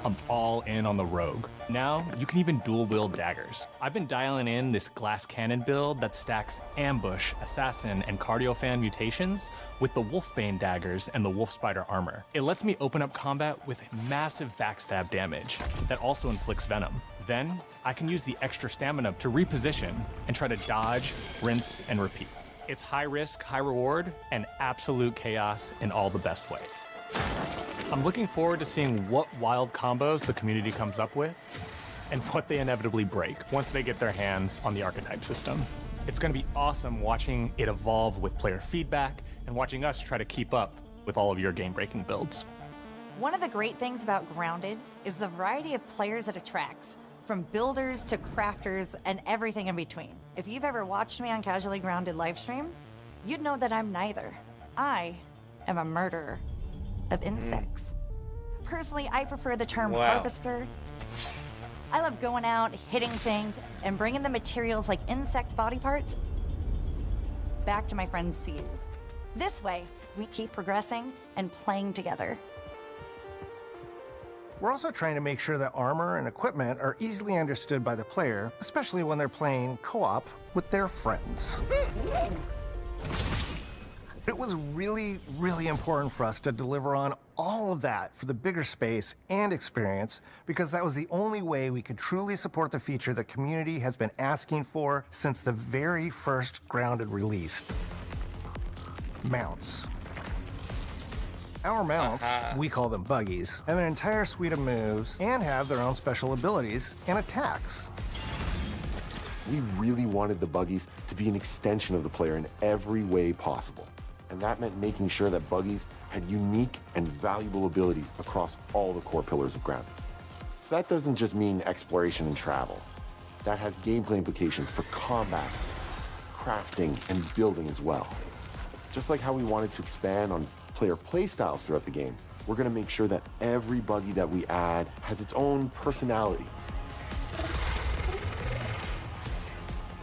I'm all in on the rogue. Now, you can even dual-wield daggers. I've been dialing in this glass cannon build that stacks ambush, assassin, and cardio fan mutations with the wolfbane daggers and the wolf spider armor. It lets me open up combat with massive backstab damage that also inflicts venom. Then, I can use the extra stamina to reposition and try to dodge, rinse, and repeat. It's high risk, high reward, and absolute chaos in all the best way. I'm looking forward to seeing what wild combos the community comes up with and what they inevitably break once they get their hands on the archetype system. It's going to be awesome watching it evolve with player feedback and watching us try to keep up with all of your game-breaking builds. One of the great things about Grounded is the variety of players it attracts, from builders to crafters and everything in between. If you've ever watched me on Casually Grounded livestream, you'd know that I'm neither. I am a murderer of insects. Personally, I prefer the term harvester. I love going out, hitting things, and bringing the materials like insect body parts back to my friends to use. This way, we keep progressing and playing together. We're also trying to make sure that armor and equipment are easily understood by the player, especially when they're playing co-op with their friends. It was really, really important for us to deliver on all of that for the bigger space and experience, because that was the only way we could truly support the feature the community has been asking for since the very first Grounded release. mounts. Our mounts, we call them buggies, have an entire suite of moves and have their own special abilities and attacks. We really wanted the buggies to be an extension of the player in every way possible. And that meant making sure that buggies had unique and valuable abilities across all the core pillars of Grounded. So that doesn't just mean exploration and travel. That has gameplay implications for combat, crafting, and building as well. Just like how we wanted to expand on player playstyles throughout the game, we're going to make sure that every buggy that we add has its own personality.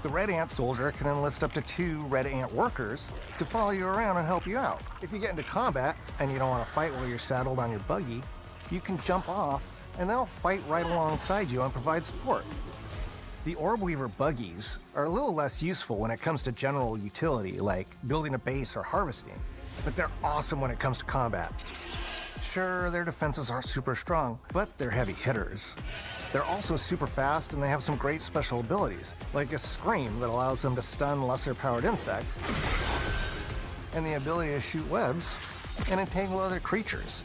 The Red Ant Soldier can enlist up to 2 Red Ant workers to follow you around and help you out. If you get into combat and you don't want to fight while you're saddled on your buggy, you can jump off and they'll fight right alongside you and provide support. The Orb Weaver buggies are a little less useful when it comes to general utility, like building a base or harvesting, but they're awesome when it comes to combat. Sure, their defenses aren't super strong, but they're heavy hitters. They're also super fast and they have some great special abilities, like a scream that allows them to stun lesser-powered insects, and the ability to shoot webs and entangle other creatures.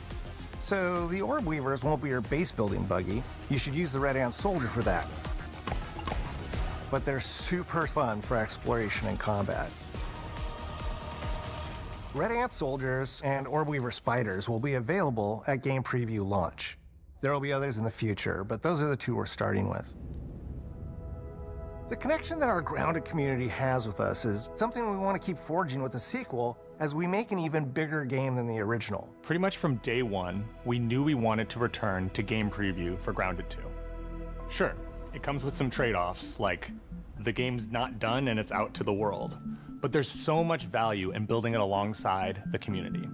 So the Orb Weavers won't be your base-building buggy. You should use the Red Ant Soldier for that. But they're super fun for exploration and combat. Red Ant Soldiers and Orb Weaver Spiders will be available at Game Preview launch. There will be others in the future, but those are the 2 we're starting with. The connection that our Grounded community has with us is something we want to keep forging with the sequel as we make an even bigger game than the original. Pretty much from day one, we knew we wanted to return to Game Preview for Grounded 2. Sure, it comes with some trade-offs, like the game's not done and it's out to the world, but there's so much value in building it alongside the community.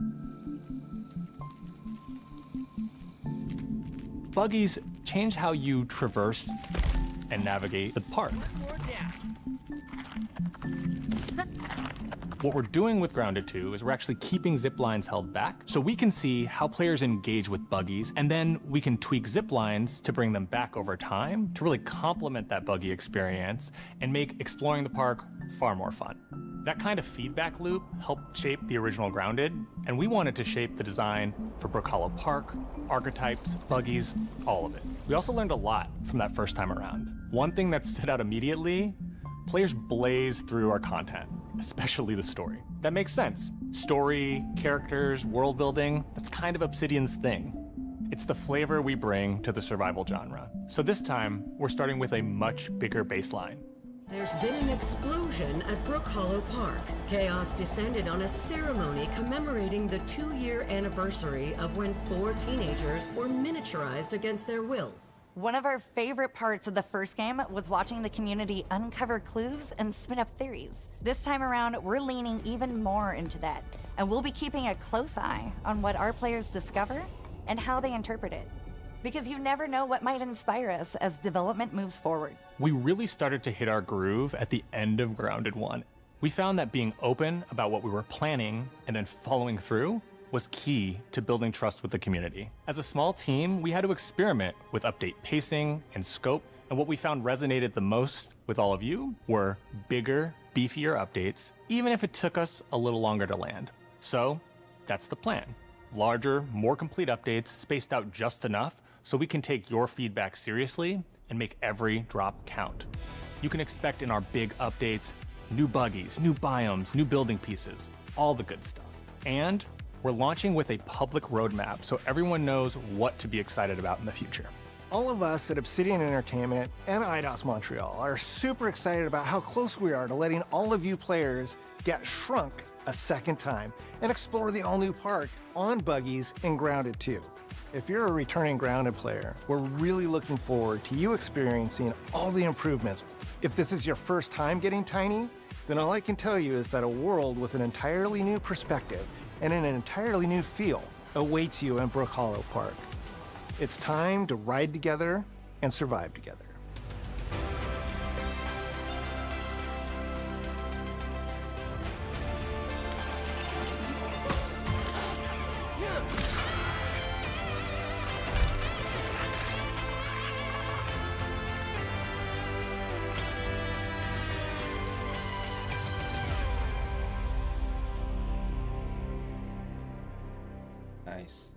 Buggies change how you traverse and navigate the park. What we're doing with Grounded 2 is we're actually keeping zip lines held back so we can see how players engage with buggies, and then we can tweak zip lines to bring them back over time to really complement that buggy experience and make exploring the park far more fun. That kind of feedback loop helped shape the original Grounded, and we wanted to shape the design for Brook Hollow Park, archetypes, buggies, all of it. We also learned a lot from that first time around. One thing that stood out immediately, players blaze through our content, especially the story. That makes sense. Story, characters, world building, that's kind of Obsidian's thing. It's the flavor we bring to the survival genre. So this time, we're starting with a much bigger baseline. There's been an explosion at Brook Hollow Park. Chaos descended on a ceremony commemorating the 2-year anniversary of when 4 teenagers were miniaturized against their will. One of our favorite parts of the first game was watching the community uncover clues and spin up theories. This time around, we're leaning even more into that, and we'll be keeping a close eye on what our players discover and how they interpret it. Because you never know what might inspire us as development moves forward. We really started to hit our groove at the end of Grounded 1. We found that being open about what we were planning and then following through was key to building trust with the community. As a small team, we had to experiment with update pacing and scope, and what we found resonated the most with all of you were bigger, beefier updates, even if it took us a little longer to land. So that's the plan. Larger, more complete updates spaced out just enough so we can take your feedback seriously and make every drop count. You can expect in our big updates, new buggies, new biomes, new building pieces, all the good stuff. And we're launching with a public roadmap so everyone knows what to be excited about in the future. All of us at Obsidian Entertainment and IDOS Montreal are super excited about how close we are to letting all of you players get shrunk a second time and explore the all-new park on buggies in Grounded 2. If you're a returning Grounded player, we're really looking forward to you experiencing all the improvements. If this is your first time getting tiny, then all I can tell you is that a world with an entirely new perspective and an entirely new feel awaits you in Brook Hollow Park. It's time to ride together and survive together. Nice.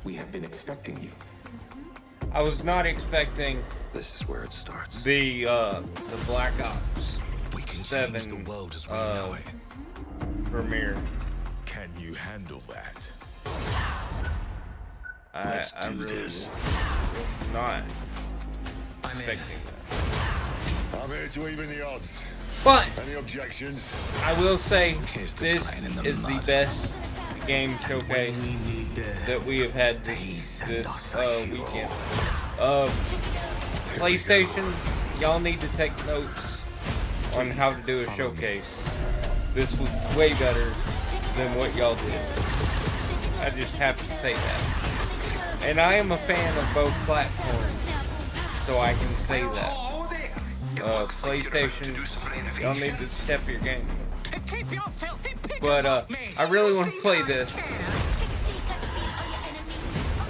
We have been expecting you. I was not expecting This is where it starts. the Black Ops We can 7 change the world as we know it. premiere. Can you handle that? I really was not expecting that. I'm here to even the odds. But any objections? I will say this is the best game showcase that we have had this weekend. PlayStation, y'all need to take notes on how to do a showcase. This was way better than what y'all did. I just have to say that. And I am a fan of both platforms, so I can say that. PlayStation, y'all need to step your game. But I really want to play this.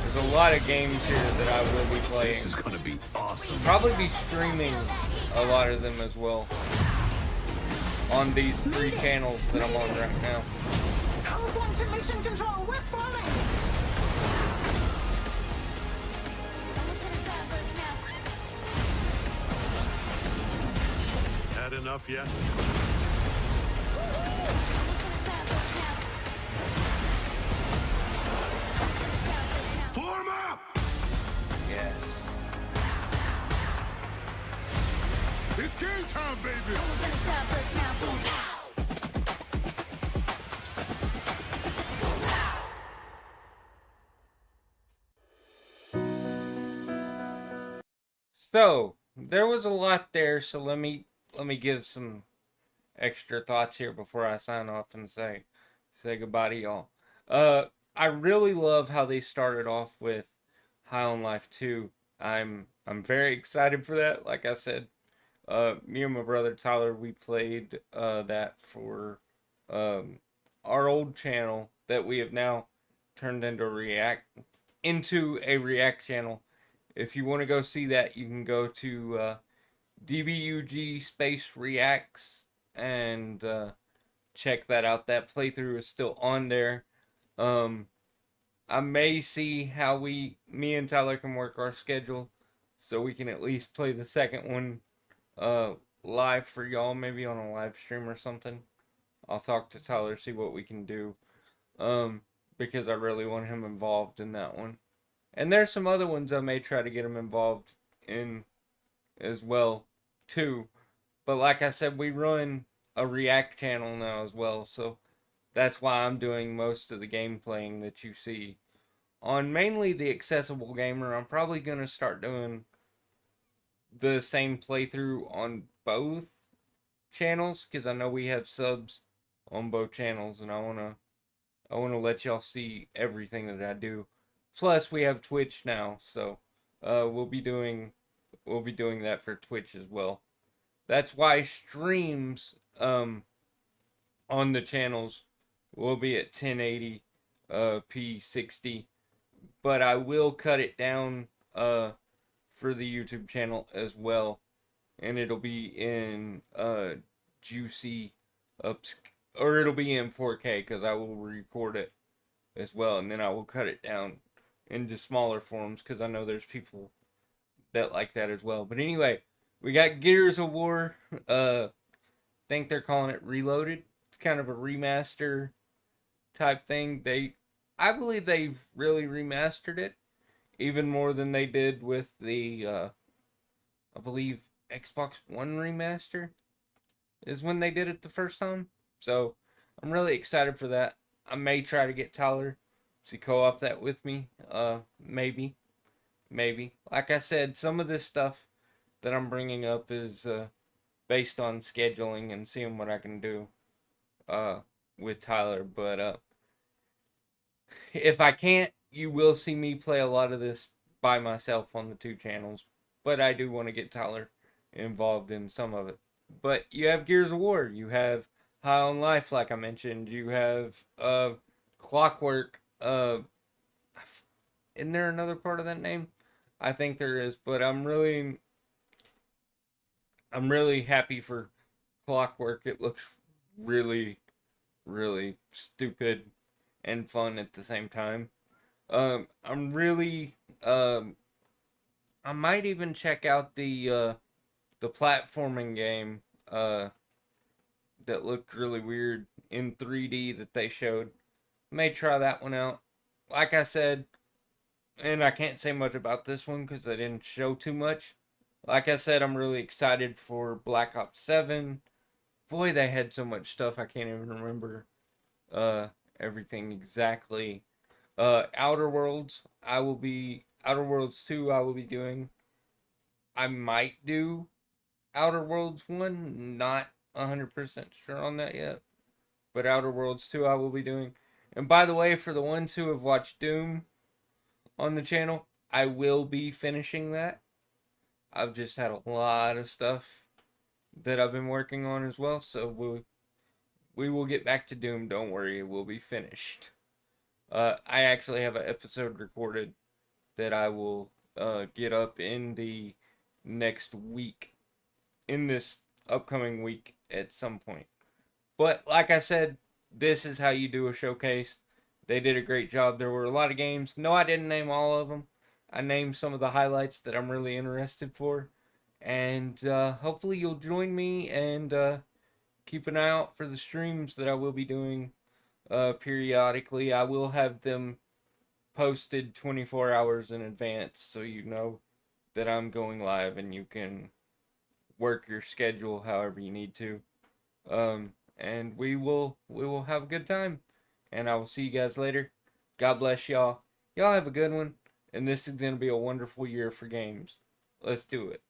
There's a lot of games here that I will be playing. This is gonna be awesome. Probably be streaming a lot of them as well on these 3 channels that I'm on right now. Mission control, we're falling! Had enough yet? Form up! Yes. It's game time, baby! So there was a lot there, so let me give some extra thoughts here before I sign off and say goodbye to y'all. I really love how they started off with High on Life 2. I'm very excited for that. Like I said, me and my brother Tyler, we played that for our old channel that we have now turned into a React channel. If you want to go see that, you can go to DBUG Space Reacts and check that out. That playthrough is still on there. I may see how me and Tyler can work our schedule so we can at least play the second one live for y'all, maybe on a live stream or something. I'll talk to Tyler, see what we can do, because I really want him involved in that one. And there's some other ones I may try to get him involved in as well, too. But like I said, we run a React channel now as well, so that's why I'm doing most of the game playing that you see. On mainly the Accessible Gamer, I'm probably going to start doing the same playthrough on both channels, because I know we have subs on both channels, and I want to let y'all see everything that I do. Plus, we have Twitch now, so we'll be doing that for Twitch as well. That's why streams on the channels will be at 1080 p60, but I will cut it down for the YouTube channel as well, and it'll be in juicy or it'll be in 4K because I will record it as well, and then I will cut it down into smaller forms because I know there's people that like that as well. But anyway, we got Gears of War. Think they're calling it Reloaded. It's kind of a remaster type thing. I believe they've really remastered it even more than they did with the I believe Xbox One remaster is when they did it the first time. So I'm really excited for that. I may try to get Tyler to co-op that with me. Maybe. Like I said, some of this stuff that I'm bringing up is based on scheduling and seeing what I can do with Tyler. But if I can't, you will see me play a lot of this by myself on the 2 channels. But I do want to get Tyler involved in some of it. But you have Gears of War. You have High on Life, like I mentioned. You have Clockwork. Isn't there another part of that name? I think there is, but I'm really happy for Clockwork. It looks really, really stupid and fun at the same time. I'm really I might even check out the platforming game that looked really weird in 3D that they showed. May try that one out. Like I said, and I can't say much about this one because I didn't show too much. Like I said, I'm really excited for Black Ops 7. Boy, they had so much stuff I can't even remember everything exactly. Outer Worlds 2 I will be doing. I might do Outer Worlds 1, not 100% sure on that yet. But Outer Worlds 2 I will be doing. And by the way, for the ones who have watched Doom on the channel, I will be finishing that. I've just had a lot of stuff that I've been working on as well, so we will get back to Doom, don't worry, it will be finished. I actually have an episode recorded that I will get up in the next week, in this upcoming week at some point. But like I said, this is how you do a showcase. They did a great job. There were a lot of games. No, I didn't name all of them. I named some of the highlights that I'm really interested for. And hopefully you'll join me and keep an eye out for the streams that I will be doing periodically. I will have them posted 24 hours in advance so you know that I'm going live and you can work your schedule however you need to. And we will have a good time. And I will see you guys later. God bless y'all. Y'all have a good one. And this is going to be a wonderful year for games. Let's do it.